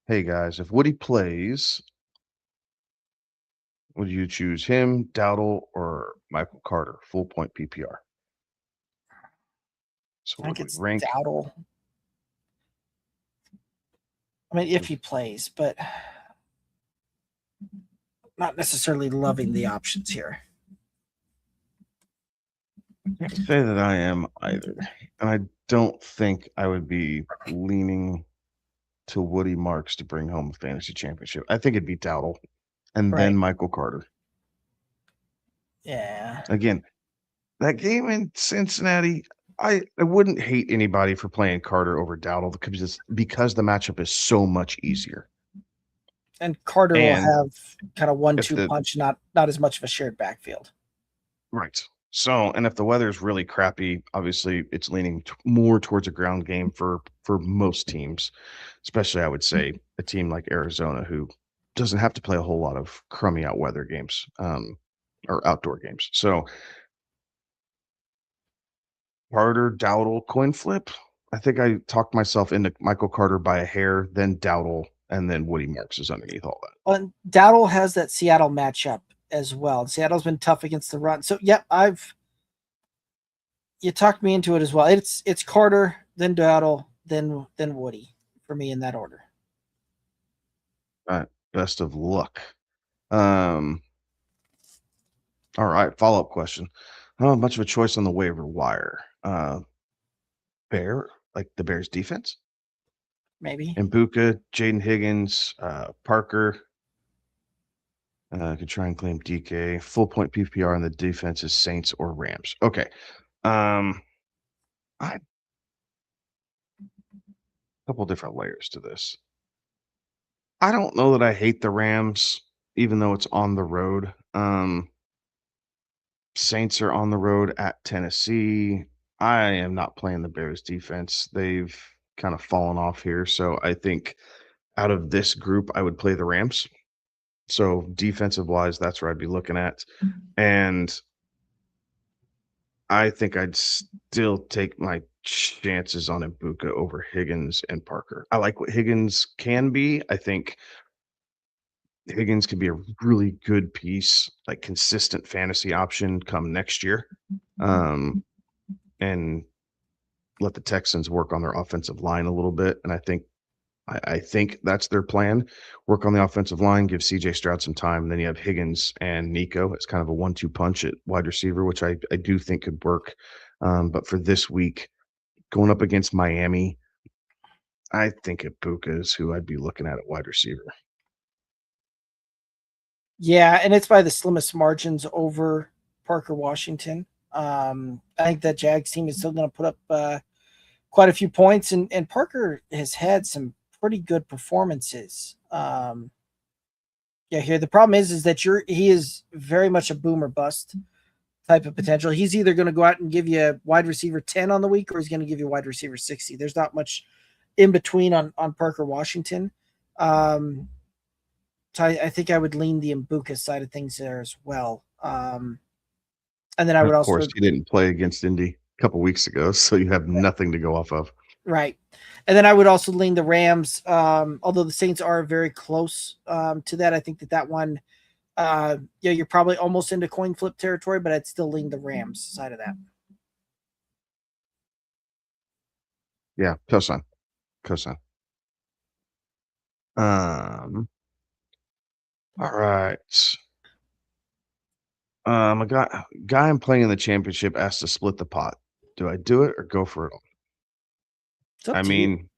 Hey, guys, if Woody plays, Would you choose him, Dowdle, or Michael Carter? Full point PPR. So I think what it's we rank? Dowdle. I mean, if he plays, but not necessarily loving the options here. I can't say that I am either. And I don't think I would be leaning to Woody Marks to bring home a fantasy championship. I think it'd be Dowdle and then Right. Michael Carter. Yeah. Again, that game in Cincinnati, I wouldn't hate anybody for playing Carter over Dowdle because the matchup is so much easier. And Carter will And have kind of if 1-2 the punch, not as much of a shared backfield. right. So, and if the weather's really crappy, obviously it's leaning more towards a ground game for most teams, especially I would say a team like Arizona who doesn't have to play a whole lot of crummy out weather games or outdoor games. So Carter, Dowdle, coin flip. I think I talked myself into Michael Carter by a hair, then Dowdle, and then Woody Marks is underneath all that. Well, and Dowdle has that Seattle matchup as well. Seattle's been tough against the run. So, yep, you talked me into it as well. It's Carter, then Dowdle, then Woody for me in that order. All right. Best of luck. All right. Follow-up question. I don't have much of a choice on the waiver wire. Bear, like the Bears defense? Maybe. Mbuka, Jaden Higgins, Parker. Could try and claim DK. Full point PPR on the defense is Saints or Rams. Okay. A couple different layers to this. I don't know that I hate the Rams, even though it's on the road. Saints are on the road at Tennessee. I am not playing the Bears defense. They've kind of fallen off here. So I think out of this group, I would play the Rams. So defensive wise, that's where I'd be looking at. And I think I'd still take my chances on Mbuka over Higgins and Parker. I like what Higgins can be. I think Higgins could be a really good piece, like consistent fantasy option come next year. And let the Texans work on their offensive line a little bit. And I think that's their plan. Work on the offensive line, give CJ Stroud some time. And then you have Higgins and Nico. It's kind of a 1-2 punch at wide receiver, which I do think could work. But for this week, going up against Miami, I think Ibuka is who I'd be looking at wide receiver. Yeah, and it's by the slimmest margins over Parker Washington. I think that Jags team is still going to put up quite a few points, and Parker has had some pretty good performances. Here the problem is that he is very much a boom or bust type of potential. He's either going to go out and give you a wide receiver 10 on the week, or he's going to give you a wide receiver 60. There's not much in between on Parker Washington. So I think I would lean the Mbuka side of things there as well. And then I would Of also, course, he didn't play against Indy a couple weeks ago, so you have nothing to go off of. right. And then I would also lean the Rams, although the Saints are very close to that. I think that one, you're probably almost into coin flip territory, but I'd still lean the Rams side of that. Yeah, cosign. All right. A guy I'm playing in the championship asked to split the pot. Do I do it or go for it all? It's up I to you. mean,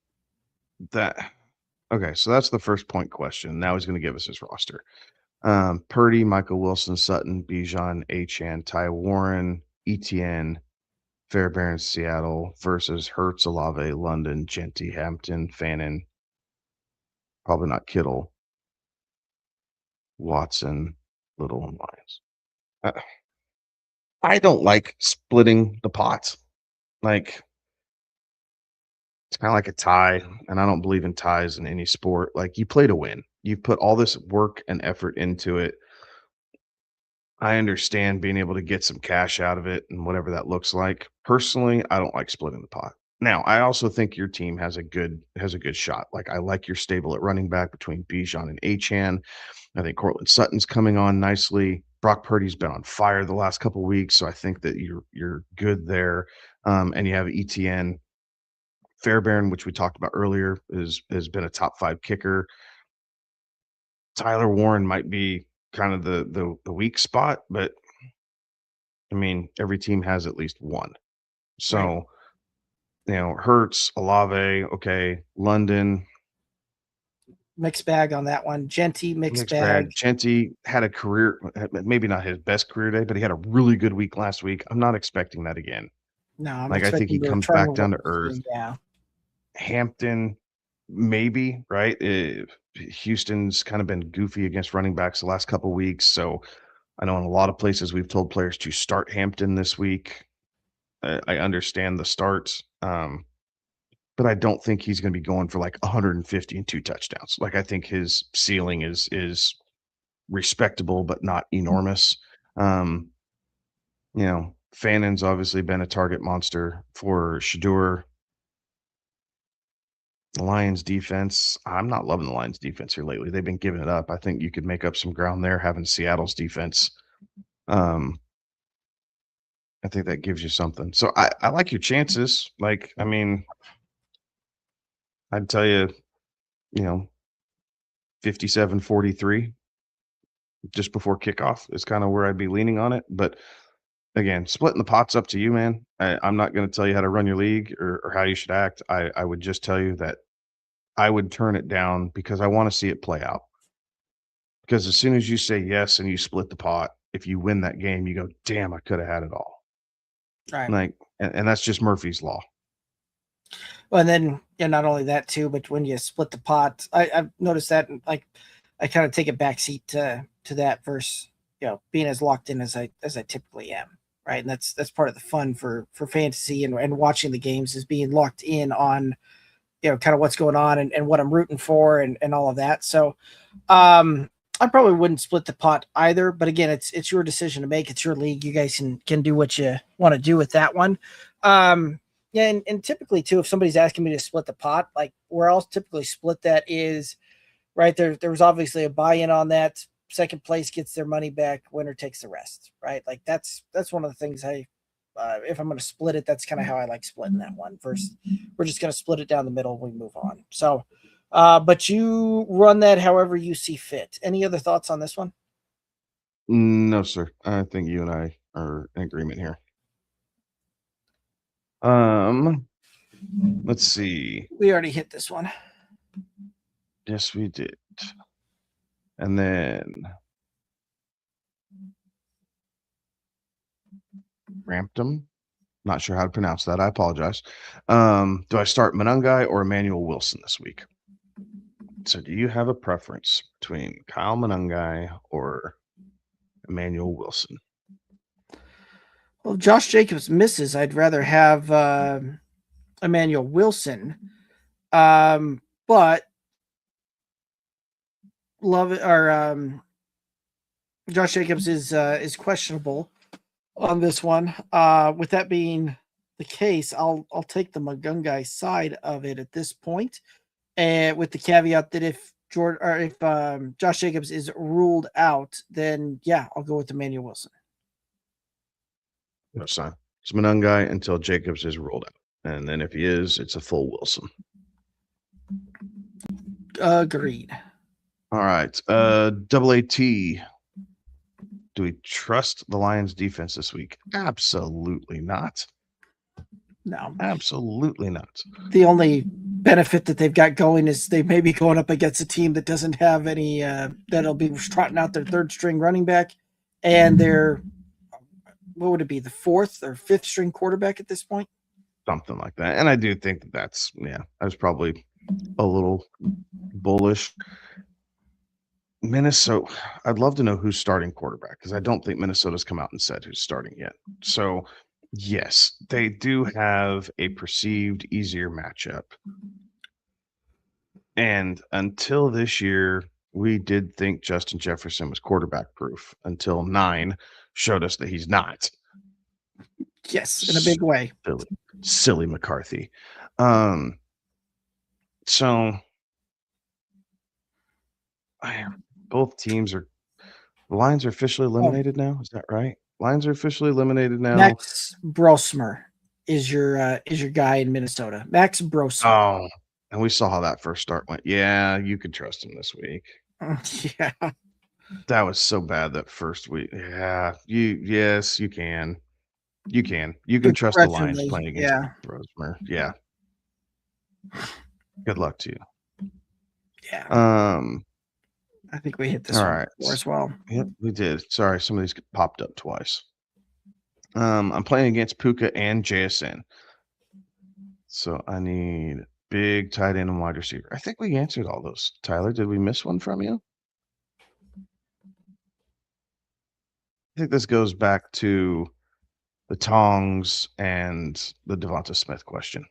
okay, so that's the first point question. Now he's going to give us his roster. Purdy, Michael Wilson, Sutton, Bijan, Achane, Ty Warren, ETN, Fairbairn, Seattle versus Hurts, Olave, London, Genty, Hampton, Fannin, probably not Kittle, Watson, Little, and Lyons. I don't like splitting the pot. Like, it's kind of like a tie, and I don't believe in ties in any sport. Like, you play to win. You've put all this work and effort into it. I understand being able to get some cash out of it and whatever that looks like. Personally, I don't like splitting the pot. Now, I also think your team has a good shot. Like, I like your stable at running back between Bijan and Achane. I think Cortland Sutton's coming on nicely. Brock Purdy's been on fire the last couple weeks, so I think that you're good there. And you have ETN. Fairbairn, which we talked about earlier, has been a top 5 kicker. Tyler Warren might be kind of the weak spot, but I mean, every team has at least one. So, Hurts, Olave, okay, London, Mixed bag on that one. Genty, mixed mixed bag. bag. Genty had a career, maybe not his best career day, but he had a really good week last week. I'm not expecting that again. No, I'm Like, I think he expecting to comes return back down to what we're earth. seeing, yeah. Hampton, maybe, right? Houston's kind of been goofy against running backs the last couple weeks. So I know in a lot of places we've told players to start Hampton this week. I understand the starts, but I don't think he's going to be going for like 150 and 2 touchdowns. Like, I think his ceiling is respectable, but not enormous. Fannon's obviously been a target monster for Shadur. The Lions defense, I'm not loving the Lions defense here lately. They've been giving it up. I think you could make up some ground there having Seattle's defense. I think that gives you something. So I like your chances. Like, I mean, I'd tell you, 57-43 just before kickoff is kind of where I'd be leaning on it. But again, splitting the pot's up to you, man. I'm not going to tell you how to run your league or how you should act. I would just tell you that I would turn it down because I want to see it play out. Because as soon as you say yes and you split the pot, if you win that game, you go, damn, I could have had it all. Right. Like, and that's just Murphy's Law. Well, and then not only that too, but when you split the pot, I've noticed that, like, I kind of take a backseat to that versus being as locked in as I typically am, right? And that's part of the fun for fantasy and watching the games is being locked in on kind of what's going on and what I'm rooting for and all of that. So I probably wouldn't split the pot either, but again, it's your decision to make. It's your league. You guys can do what you want to do with that one. Yeah, and typically too, if somebody's asking me to split the pot, like where I'll typically split that is right there. There was obviously a buy-in on that. Second place gets their money back. Winner takes the rest. Right? Like that's one of the things if I'm going to split it, that's kind of how I like splitting that one. First, we're just going to split it down the middle. We move on. So, but you run that however you see fit. Any other thoughts on this one? No, sir. I think you and I are in agreement here. Let's see. We already hit this one. Yes, we did. And then Rampton. Not sure how to pronounce that. I apologize. Do I start Monungai or Emmanuel Wilson this week? So do you have a preference between Kyle Monungai or Emmanuel Wilson? Well, if Josh Jacobs misses, I'd rather have Emmanuel Wilson. But love it or Josh Jacobs is questionable on this one. With that being the case, I'll take the Monungai side of it at this point, and with the caveat that if Josh Jacobs is ruled out, then yeah, I'll go with Emmanuel Wilson. No sign. It's Monungai until Jacobs is ruled out, and then if he is, it's a full Wilson. Agreed. All right. AAT. Do we trust the Lions defense this week? Absolutely not. No, absolutely not. The only benefit that they've got going is they may be going up against a team that doesn't have any that'll be trotting out their third string running back and their what would it be, the fourth or fifth string quarterback at this point? Something like that. And I do think that's I was probably a little bullish. Minnesota, I'd love to know who's starting quarterback because I don't think Minnesota's come out and said who's starting yet. So, yes, they do have a perceived easier matchup. And until this year, we did think Justin Jefferson was quarterback proof until 9 showed us that he's not. Yes, in a big way. Silly McCarthy. So both teams are. The Lions are officially eliminated now. Is that right? Lions are officially eliminated now. Max Brosmer is your guy in Minnesota. Max Brosmer. Oh, and we saw how that first start went. Yeah, you could trust him this week. Yeah. That was so bad that first week. Yeah, yes, you can. You can trust the Lions playing against Brosmer. Yeah. Good luck to you. Yeah. I think we hit this all one right. before as well. Yep, we did. Sorry, some of these popped up twice. I'm playing against Puka and JSN. So I need big tight end and wide receiver. I think we answered all those. Tyler, did we miss one from you? I think this goes back to the Tongs and the Devonta Smith question.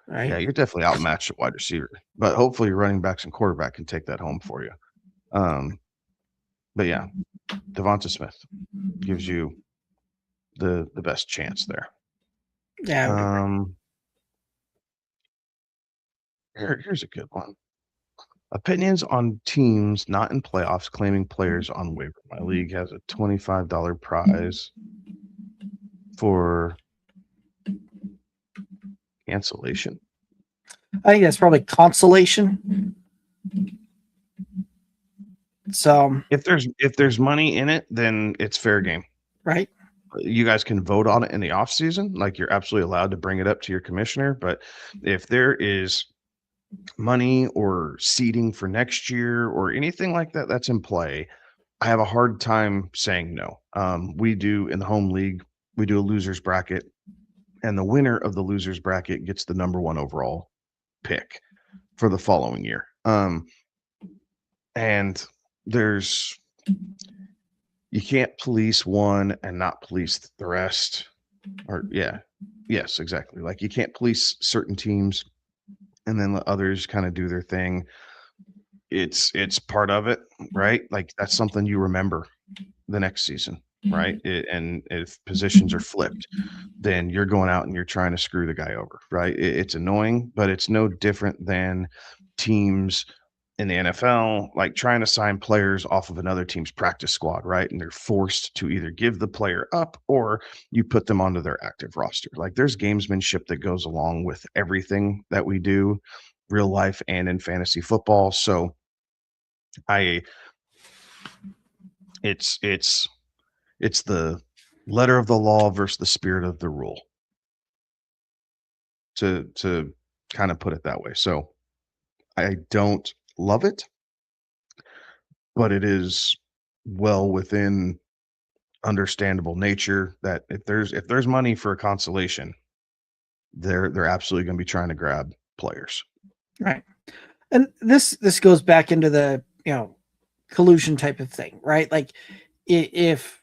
Right. Yeah, you're definitely outmatched at wide receiver, but hopefully your running backs and quarterback can take that home for you. But yeah, Devonta Smith gives you the best chance there. Yeah. Here's a good one. Opinions on teams not in playoffs claiming players on waiver. My league has a $25 prize for cancellation. I think that's probably consolation. So if there's money in it, then it's fair game. Right. You guys can vote on it in the off season. Like, you're absolutely allowed to bring it up to your commissioner. But if there is money or seeding for next year or anything like that that's in play, I have a hard time saying no. We do in the home league, we do a loser's bracket, and the winner of the loser's bracket gets the number 1 overall pick for the following year. And you can't police one and not police the rest. Or yes, exactly. Like, you can't police certain teams and then let others kind of do their thing. It's part of it, right? Like, that's something you remember the next season, right? And if positions are flipped, then you're going out and you're trying to screw the guy over, right? It's annoying, but it's no different than teams in the NFL, like trying to sign players off of another team's practice squad, right? And they're forced to either give the player up or you put them onto their active roster. Like, there's gamesmanship that goes along with everything that we do, real life and in fantasy football. So it's the letter of the law versus the spirit of the rule, to kind of put it that way. So I don't love it, but it is well within understandable nature that if there's money for a consolation, they're absolutely going to be trying to grab players. Right. And this goes back into the, collusion type of thing, right? Like, if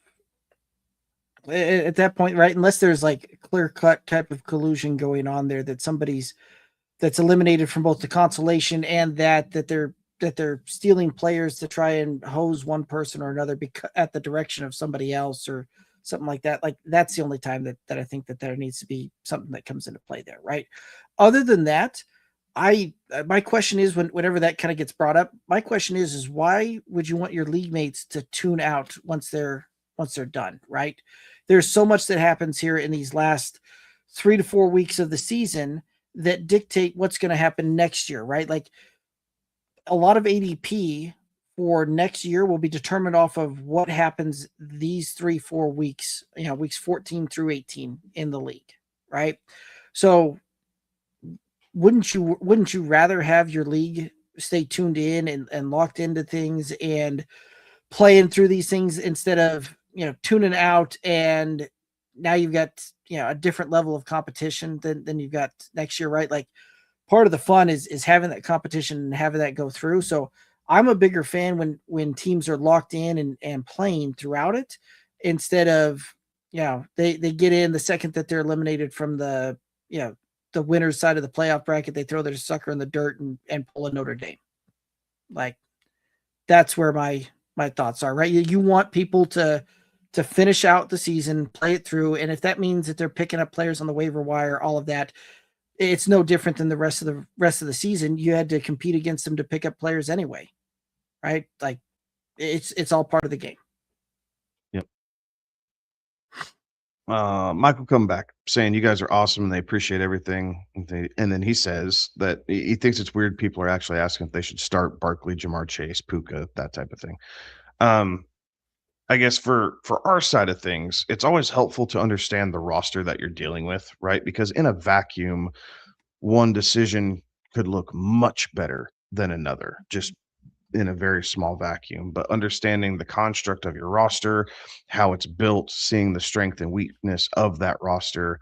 at that point, right, unless there's like clear cut type of collusion going on there, that that's eliminated from both the consolation and that they're stealing players to try and hose one person or another at the direction of somebody else or something like that. Like, that's the only time that I think that there needs to be something that comes into play there, right? Other than that, my question is, whenever that kind of gets brought up, my question is why would you want your league mates to tune out once they're done, right? There's so much that happens here in these last 3 to 4 weeks of the season that dictate what's going to happen next year, right? Like, a lot of ADP for next year will be determined off of what happens these 3-4 weeks, weeks 14 through 18 in the league, right? So wouldn't you rather have your league stay tuned in and locked into things and playing through these things instead of, tuning out, and now you've got, a different level of competition than you've got next year, right? Like, part of the fun is having that competition and having that go through. So I'm a bigger fan when teams are locked in and playing throughout it, instead of, they get in the second that they're eliminated from the winner's side of the playoff bracket, they throw their sucker in the dirt and pull a Notre Dame. Like, that's where my thoughts are, right? You want people to to finish out the season, play it through. And if that means that they're picking up players on the waiver wire, all of that, it's no different than the rest of the season. You had to compete against them to pick up players anyway, right? Like it's all part of the game. Yep. Michael come back saying you guys are awesome and they appreciate everything. And then he says that he thinks it's weird people are actually asking if they should start Barkley, Jamar Chase, Puka, that type of thing. I guess for our side of things, it's always helpful to understand the roster that you're dealing with, right? Because in a vacuum, one decision could look much better than another, just in a very small vacuum. But understanding the construct of your roster, how it's built, seeing the strength and weakness of that roster,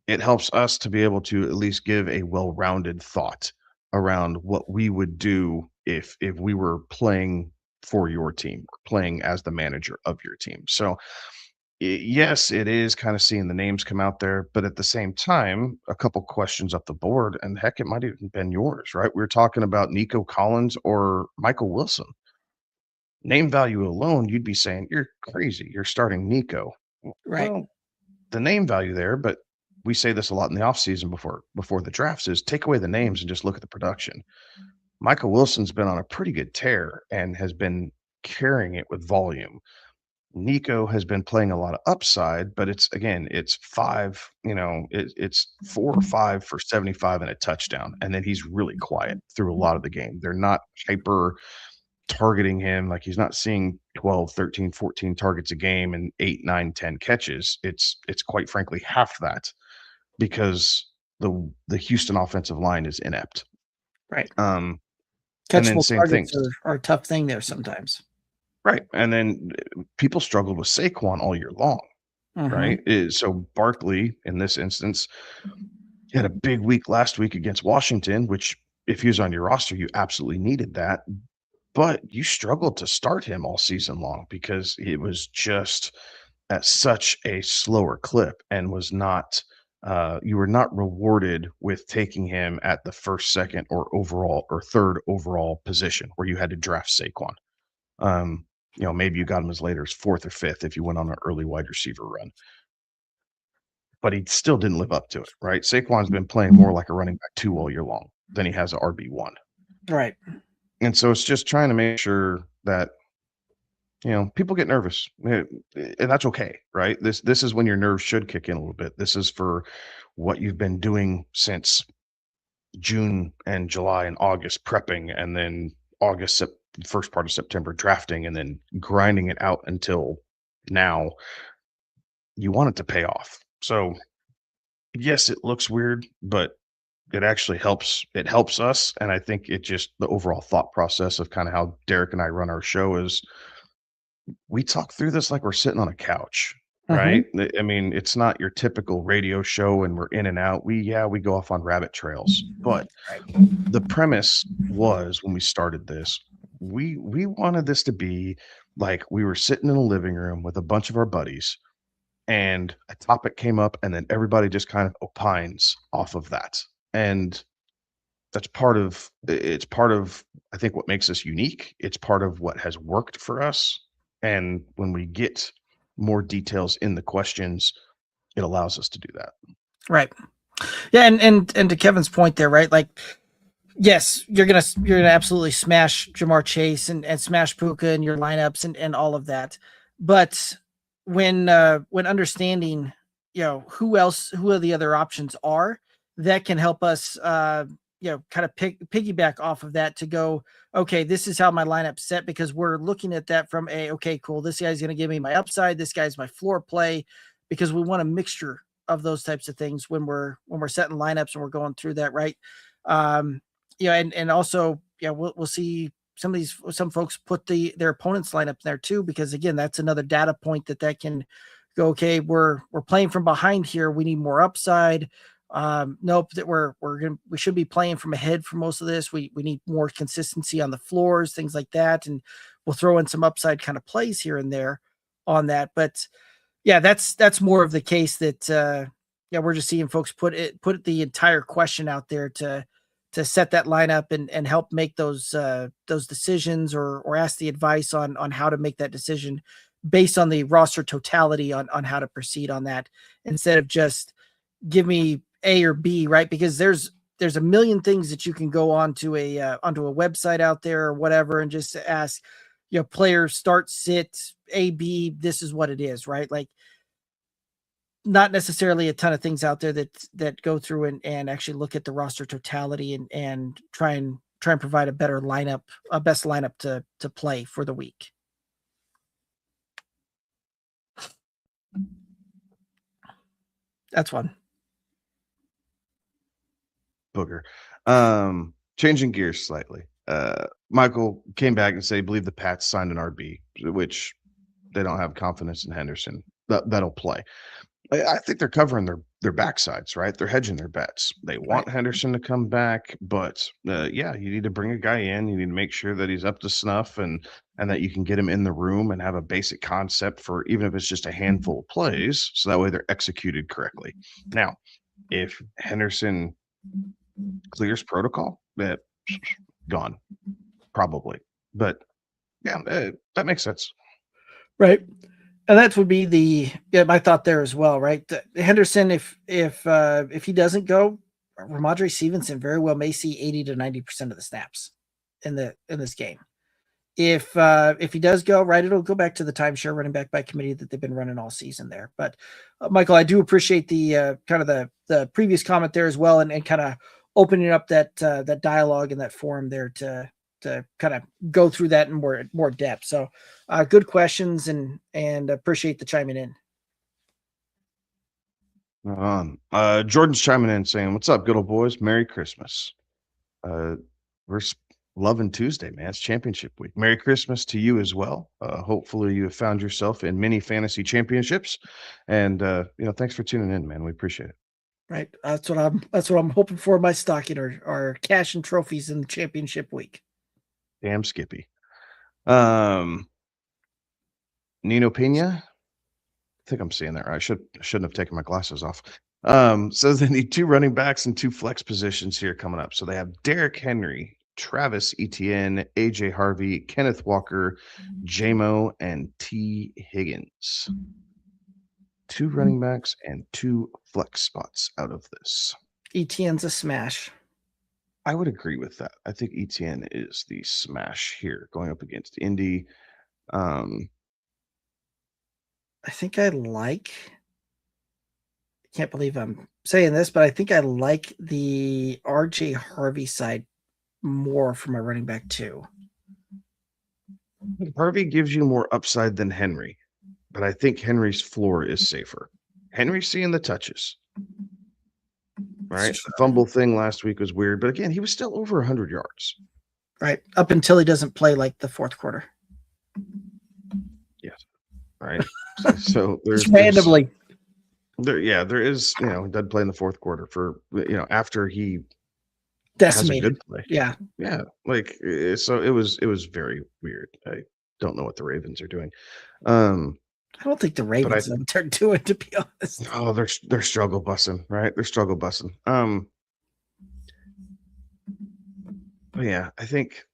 it helps us to be able to at least give a well-rounded thought around what we would do if we were playing for your team, or playing as the manager of your team. So yes, it is kind of seeing the names come out there, but at the same time, a couple questions up the board, and heck, it might have even been yours, right? We were talking about Nico Collins or Michael Wilson. Name value alone, you'd be saying, you're crazy. You're starting Nico. Right. Well, the name value there, but we say this a lot in the offseason before the drafts, is take away the names and just look at the production. Michael Wilson's been on a pretty good tear and has been carrying it with volume. Nico has been playing a lot of upside, but it's 4 or 5 for 75 and a touchdown. And then he's really quiet through a lot of the game. They're not hyper targeting him. Like, he's not seeing 12, 13, 14 targets a game and 8, 9, 10 catches. It's quite frankly half that, because the Houston offensive line is inept. Right. And Catchable then same targets thing. are a tough thing there sometimes. Right. And then people struggled with Saquon all year long. Right. So Barkley, in this instance, had a big week last week against Washington, which if he was on your roster, you absolutely needed that. But you struggled to start him all season long because it was just at such a slower clip, and was not you were not rewarded with taking him at the first, second, or overall or third overall position where you had to draft Saquon. Maybe you got him as later as 4th or 5th if you went on an early wide receiver run. But he still didn't live up to it, right? Saquon's been playing more like a running back 2 all year long than he has a RB1. Right. And so it's just trying to make sure that, people get nervous, and that's okay, right? This is when your nerves should kick in a little bit. This is for what you've been doing since June and July and August, prepping, and then August, first part of September, drafting, and then grinding it out until now. You want it to pay off. So yes, it looks weird, but it actually helps. It helps us. And I think it just, the overall thought process of kind of how Derek and I run our show is, we talk through this like we're sitting on a couch, right? I mean, it's not your typical radio show and we're in and out. We go off on rabbit trails, but the premise was, when we started this, we wanted this to be like we were sitting in a living room with a bunch of our buddies, and a topic came up, and then everybody just kind of opines off of that. And it's part of, I think, what makes us unique. It's part of what has worked for us. And when we get more details in the questions, it allows us to do that. Right. Yeah. And to Kevin's point there, right? Like, yes, you're gonna absolutely smash Jamar Chase and smash Puka in your lineups and all of that. But when understanding, who are the other options are, that can help us, kind of piggyback off of that to go, okay, this is how my lineup's set, because we're looking at that from okay, cool, this guy's going to give me my upside, this guy's my floor play, because we want a mixture of those types of things when we're setting lineups and we're going through that, right? And also, we'll see some folks put their opponent's lineup there too, because again, that's another data point that can go, okay, we're playing from behind here, we need more upside. Nope, that we should be playing from ahead for most of this. We need more consistency on the floors, things like that, and we'll throw in some upside kind of plays here and there on that. But yeah, that's more of the case that we're just seeing folks put the entire question out there to set that lineup and help make those decisions or ask the advice on how to make that decision, based on the roster totality on how to proceed on that, instead of just give me A or B, right? Because there's a million things that you can go onto a website out there or whatever and just ask, player start, sit, A, B, this is what it is, right? Like, not necessarily a ton of things out there that go through and actually look at the roster totality and try and provide a better lineup, a best lineup to play for the week. That's one. Booger. Changing gears slightly. Michael came back and said he believed the Pats signed an RB, which they don't have confidence in Henderson. That'll play. I think they're covering their backsides, right? They're hedging their bets. They want Henderson to come back, but you need to bring a guy in. You need to make sure that he's up to snuff and that you can get him in the room and have a basic concept for, even if it's just a handful of plays, so that way they're executed correctly. Now, if Henderson clears protocol, gone, probably. But yeah, that makes sense. Right. And that would be my thought there as well, right? Henderson, if he doesn't go, Ramondre Stevenson very well may see 80 to 90% of the snaps in this game. If he does go, right, it'll go back to the timeshare running back by committee that they've been running all season there. But Michael, I do appreciate the kind of the previous comment there as well, and kind of opening up that dialogue and that forum there to kind of go through that in more depth. So good questions and appreciate the chiming in. Jordan's chiming in saying, "What's up, good old boys? Merry Christmas." We're loving Tuesday, man. It's championship week. Merry Christmas to you as well. Hopefully you have found yourself in many fantasy championships, and thanks for tuning in, man. We appreciate it. Right. That's what I'm hoping for in my stocking are cash and trophies in the championship week. Damn Skippy. Nino Pena. I think I'm saying that right. I shouldn't have taken my glasses off. Says they need 2 running backs and 2 flex positions here coming up. So they have Derrick Henry, Travis Etienne, AJ Harvey, Kenneth Walker, JMO, and T. Higgins. 2 running backs and 2 flex spots out of this. Etienne's a smash. I would agree with that. I think Etienne is the smash here going up against Indy. I can't believe I'm saying this, but I think I like the RJ Harvey side more from a running back too. Harvey gives you more upside than Henry, but I think Henry's floor is safer. Henry's seeing the touches. Right. The fumble thing last week was weird, but again, he was still over 100 yards. Right. Up until he doesn't play like the fourth quarter. Yes. Right. So there's randomly. There is, he doesn't play in the fourth quarter for, after he decimated. Has a good play. Yeah. Yeah. Like, so it was very weird. I don't know what the Ravens are doing. I don't think the Ravens know what they're doing, to be honest. Oh, they're struggle bussing, right? They're struggle bussing. But yeah, I think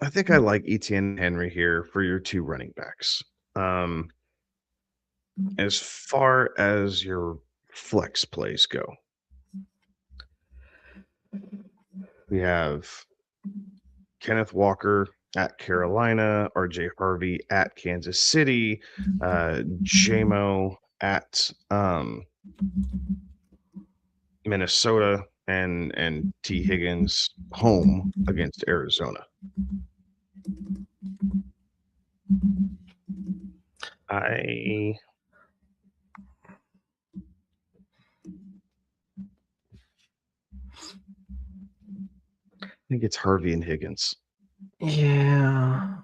I like Etienne Henry here for your 2 running backs. As far as your flex plays go, we have Kenneth Walker at Carolina, RJ Harvey at Kansas City, JMO at Minnesota, and T. Higgins home against Arizona. I think it's Harvey and Higgins. Yeah.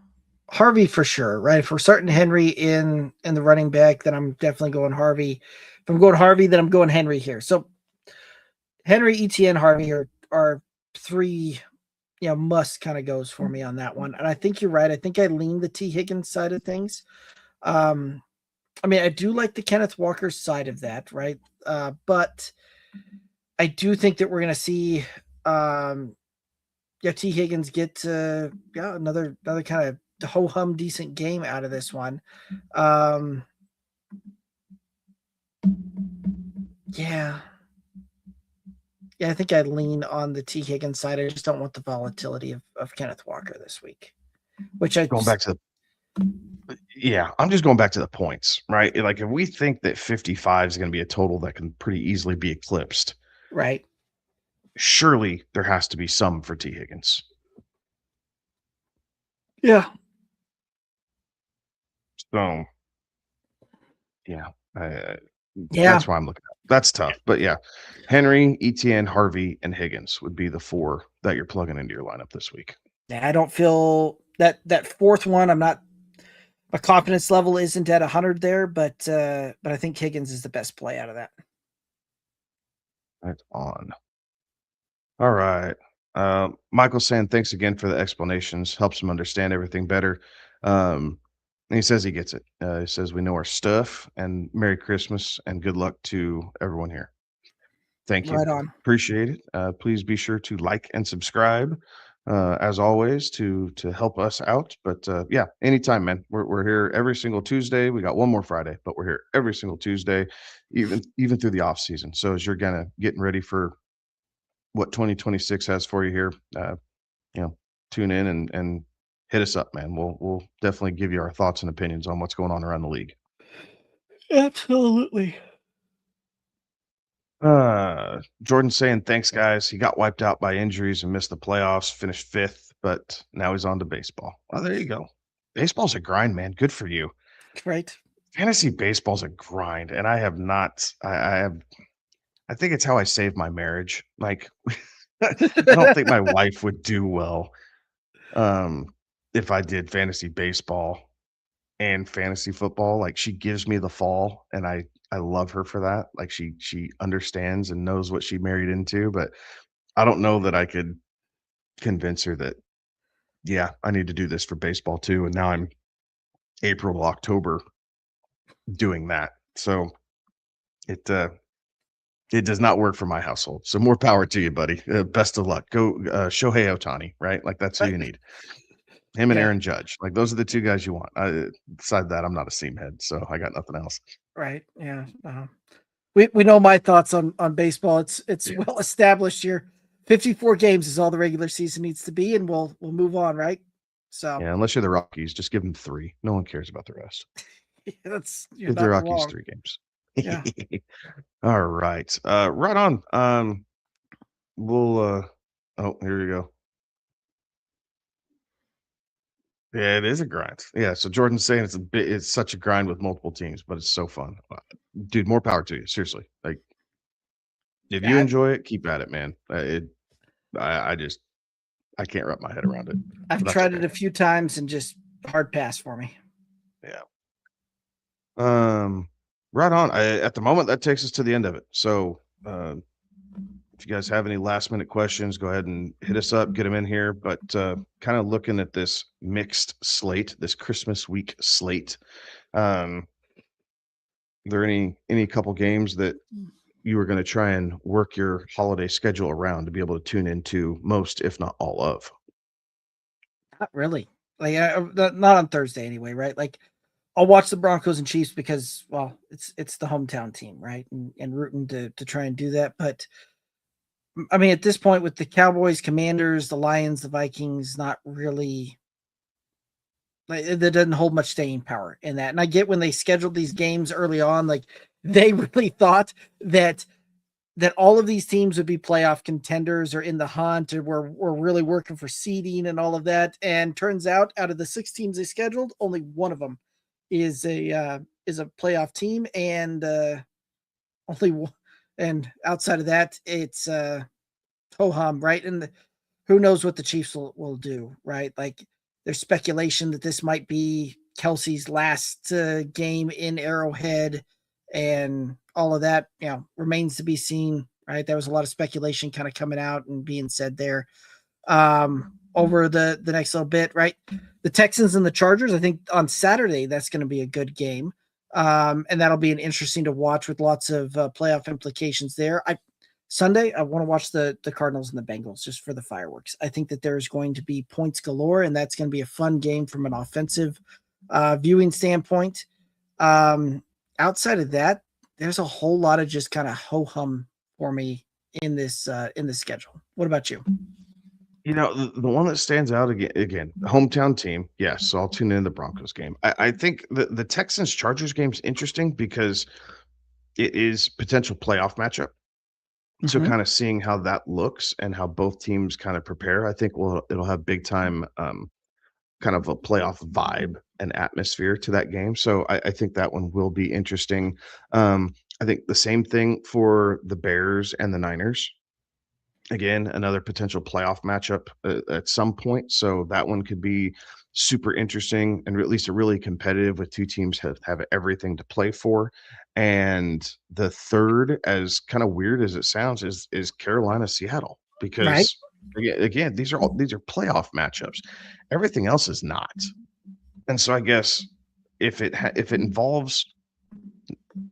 Harvey for sure, right? If we're starting Henry in the running back, then I'm definitely going Harvey. If I'm going Harvey, then I'm going Henry here. So Henry, Etienne, Harvey are 3, must kind of goes for me on that one. And I think you're right. I think I lean the T. Higgins side of things. I do like the Kenneth Walker side of that, right? But I do think that we're going to see T. Higgins get another kind of ho-hum decent game out of this one. Yeah, I think I'd lean on the T. Higgins side. I just don't want the volatility of Kenneth Walker this week. Which I'm just going back to the points, right? Like if we think that 55 is going to be a total that can pretty easily be eclipsed, right? Surely there has to be some for T. Higgins. Yeah. So, that's why I'm looking at. That's tough, but Henry, Etienne, Harvey, and Higgins would be the 4 that you're plugging into your lineup this week. Yeah, I don't feel that fourth one. My confidence level isn't at 100 there, but I think Higgins is the best play out of that. Right on. All right. Michael saying thanks again for the explanations. Helps him understand everything better. And he says he gets it. He says we know our stuff, and Merry Christmas and good luck to everyone here. Thank you. Right on. Appreciate it. Please be sure to like and subscribe, as always, to help us out. But anytime, man. We're here every single Tuesday. We got one more Friday, but we're here every single Tuesday, even through the off season. So as you're getting ready for what 2026 has for you here, tune in and hit us up, man. We'll definitely give you our thoughts and opinions on what's going on around the league. Absolutely. Jordan saying thanks, guys. He got wiped out by injuries and missed the playoffs, finished 5th, but now he's on to baseball. Oh, there you go. Baseball's a grind, man. Good for you. Right. Fantasy baseball's a grind, and I have not. I think it's how I saved my marriage. Like, I don't think my wife would do well if I did fantasy baseball and fantasy football. Like, she gives me the fall, and I love her for that. Like, she understands and knows what she married into, but I don't know that I could convince her that, I need to do this for baseball too. And now I'm April, October doing that. So it does not work for my household. So more power to you, buddy. Best of luck. Go Shohei Ohtani, right? Like that's who you need. Him and Aaron Judge. Like those are the 2 guys you want. Beside that, I'm not a seam head, so I got nothing else. Right. Yeah. We know my thoughts on baseball. It's well established here. 54 games is all the regular season needs to be, and we'll move on, right? So unless you're the Rockies, just give them 3. No one cares about the rest. Give the Rockies wrong. 3 games. Yeah. All right. Right on. We'll here we go. Yeah, it is a grind. Yeah, so Jordan's saying it's such a grind with multiple teams, but it's so fun. Dude, more power to you. Seriously. Like if you enjoy it, keep at it, man. I can't wrap my head around it. I've tried it a few times and just hard pass for me. Yeah. Right on. At the moment, that takes us to the end of it. So if you guys have any last minute questions, go ahead and hit us up, get them in here. But kind of looking at this mixed slate, this Christmas week slate, are there any couple games that you were going to try and work your holiday schedule around to be able to tune into most, if not all of? Not really. Like not on Thursday anyway, right? Like I'll watch the Broncos and Chiefs because, well, it's the hometown team, right? And rooting to try and do that. But I mean, at this point with the Cowboys, Commanders, the Lions, the Vikings, not really, like that doesn't hold much staying power in that. And I get when they scheduled these games early on, like they really thought that all of these teams would be playoff contenders or in the hunt, or we're really working for seeding and all of that. And turns out of the 6 teams they scheduled, only one of them is a playoff team, and only one. And outside of that, it's ho-hum, right? And who knows what the Chiefs will do, right? Like there's speculation that this might be Kelsey's last game in Arrowhead, and all of that, remains to be seen, right? There was a lot of speculation kind of coming out and being said there over the next little bit, right? The Texans and the Chargers, I think on Saturday, that's going to be a good game. And that'll be an interesting to watch with lots of playoff implications there. Sunday, I want to watch the Cardinals and the Bengals just for the fireworks. I think that there's going to be points galore, and that's going to be a fun game from an offensive viewing standpoint. Outside of that, there's a whole lot of just kind of ho-hum for me in this schedule. What about you? The one that stands out again, hometown team. Yes, so I'll tune in the Broncos game. I think the Texans Chargers game is interesting because it is potential playoff matchup. So kind of seeing how that looks and how both teams kind of prepare, I think it'll have big time kind of a playoff vibe and atmosphere to that game. So I think that one will be interesting. I think the same thing for the Bears and the Niners. Again, another potential playoff matchup at some point. So that one could be super interesting and at least really competitive with two teams have everything to play for. And the third, as kind of weird as it sounds, is Carolina Seattle, Right. because again, these are playoff matchups. Everything else is not. And so I guess if it involves,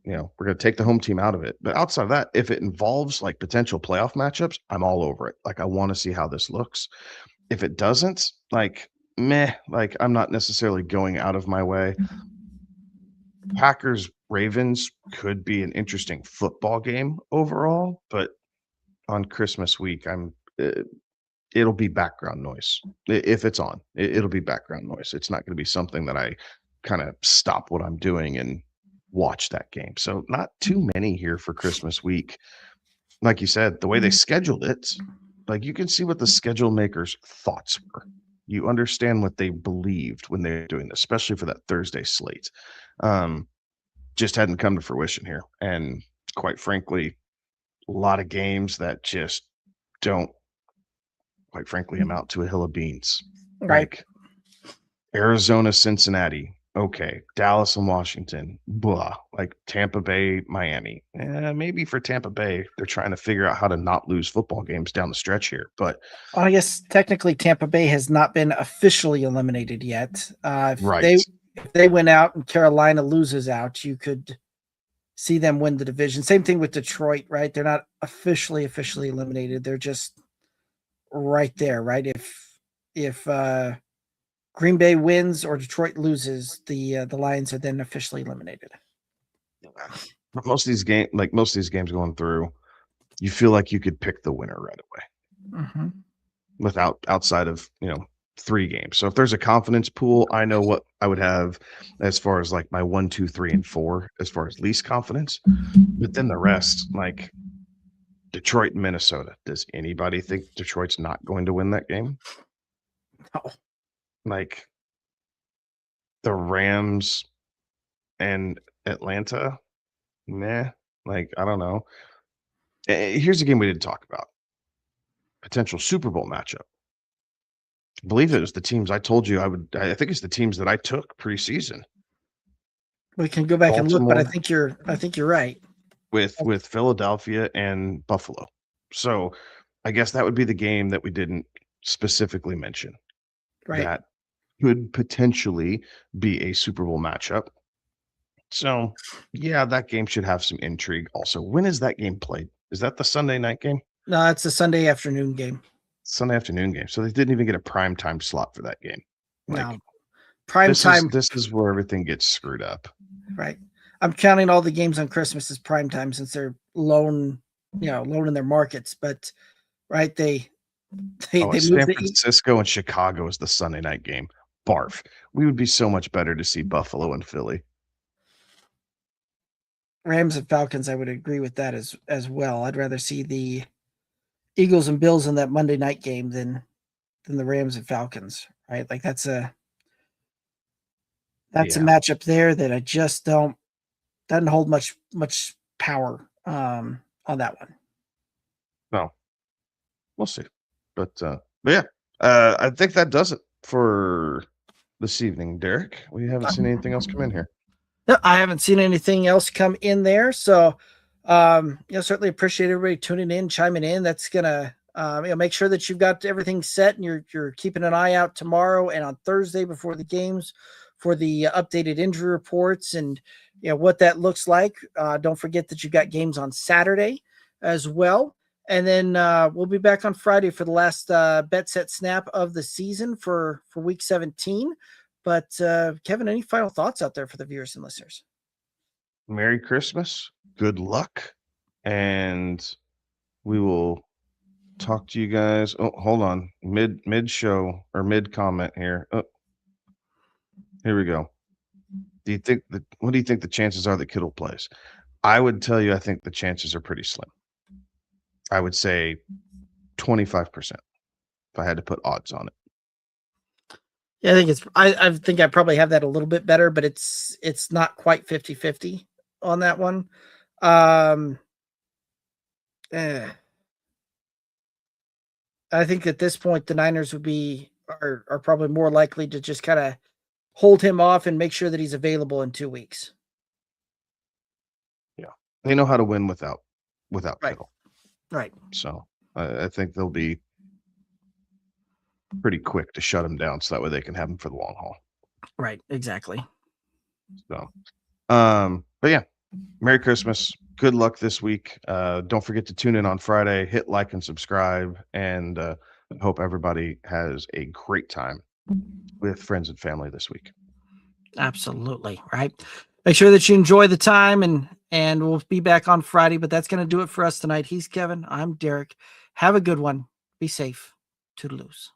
we're going to take the home team out of it. But outside of that, if it involves like potential playoff matchups, I'm all over it. Like, I want to see how this looks. If it doesn't, like, meh, like I'm not necessarily going out of my way. Packers Ravens could be an interesting football game overall, but on Christmas week, it'll be background noise. If it's on, it'll be background noise. It's not going to be something that I kind of stop what I'm doing and watch that game. So not too many here for Christmas week. Like you said, the way they scheduled it, like you can see what the schedule makers' thoughts were. You understand what they believed when they're doing this, especially for that Thursday slate. Just hadn't come to fruition here. And quite frankly, a lot of games that just don't, quite frankly, amount to a hill of beans. Right. Like Arizona, Cincinnati, okay. Dallas and Washington, blah. Like Tampa Bay, Miami. Maybe for Tampa Bay, they're trying to figure out how to not lose football games down the stretch here. But I guess technically Tampa Bay has not been officially eliminated yet. right. If they win out and Carolina loses out, you could see them win the division. Same thing with Detroit, right? They're not officially eliminated. They're just right there, right? If Green Bay wins or Detroit loses, the Lions are then officially eliminated. But most of these games going through, you feel like you could pick the winner right away outside of 3 games. So if there's a confidence pool, I know what I would have as far as like my 1, 2, 3, and 4 as far as least confidence. But then the rest, like Detroit and Minnesota. Does anybody think Detroit's not going to win that game? No. Like the Rams and Atlanta, meh. Like, I don't know. Here's a game we didn't talk about. Potential Super Bowl matchup. I believe it was the teams I told you I think it's the teams that I took preseason. We can go back and look, but I Baltimore think you're right. with Philadelphia and Buffalo. So I guess that would be the game that we didn't specifically mention. Right. That could potentially be a Super Bowl matchup. So yeah, that game should have some intrigue. Also, when is that game played? Is that the Sunday night game? No, it's a Sunday afternoon game. Sunday afternoon game. So they didn't even get a prime time slot for that game. Like, no. Prime time. This is where everything gets screwed up. Right. I'm counting all the games on Christmas as prime time since they're loan in their markets. But right, they San Francisco and Chicago is the Sunday night game. Barf. We would be so much better to see Buffalo and Philly. Rams and Falcons, I would agree with that as well. I'd rather see the Eagles and Bills in that Monday night game than the Rams and Falcons, right? Like that's a matchup there that I just doesn't hold much power on that one. No, we'll see, but yeah, I think that does it for this evening, Derek. We haven't seen anything else come in here. No, I haven't seen anything else come in there, so certainly appreciate everybody tuning in, chiming in. That's gonna make sure that you've got everything set and you're keeping an eye out tomorrow and on Thursday before the games for the updated injury reports and what that looks like. Don't forget that you've got games on Saturday as well. And then we'll be back on Friday for the last bet set snap of the season for week 17. But Kevin, any final thoughts out there for the viewers and listeners? Merry Christmas. Good luck. And we will talk to you guys. Oh, hold on. Mid show or mid comment here. Oh, here we go. What do you think the chances are that Kittle plays? I would tell you I think the chances are pretty slim. I would say 25% if I had to put odds on it. Yeah, I think I probably have that a little bit better, but it's not quite 50-50 on that one. I think at this point the Niners are probably more likely to just kind of hold him off and make sure that he's available in 2 weeks. Yeah. They know how to win without Right. Kittle. Right. So I think they'll be pretty quick to shut him down so that way they can have him for the long haul. Right. Exactly. So, but yeah, Merry Christmas. Good luck this week. Don't forget to tune in on Friday, hit like and subscribe, and hope everybody has a great time with friends and family this week. Absolutely. Right. Make sure that you enjoy the time, and we'll be back on Friday, but that's going to do it for us tonight. He's Kevin. I'm Derek. Have a good one. Be safe. Toodaloos.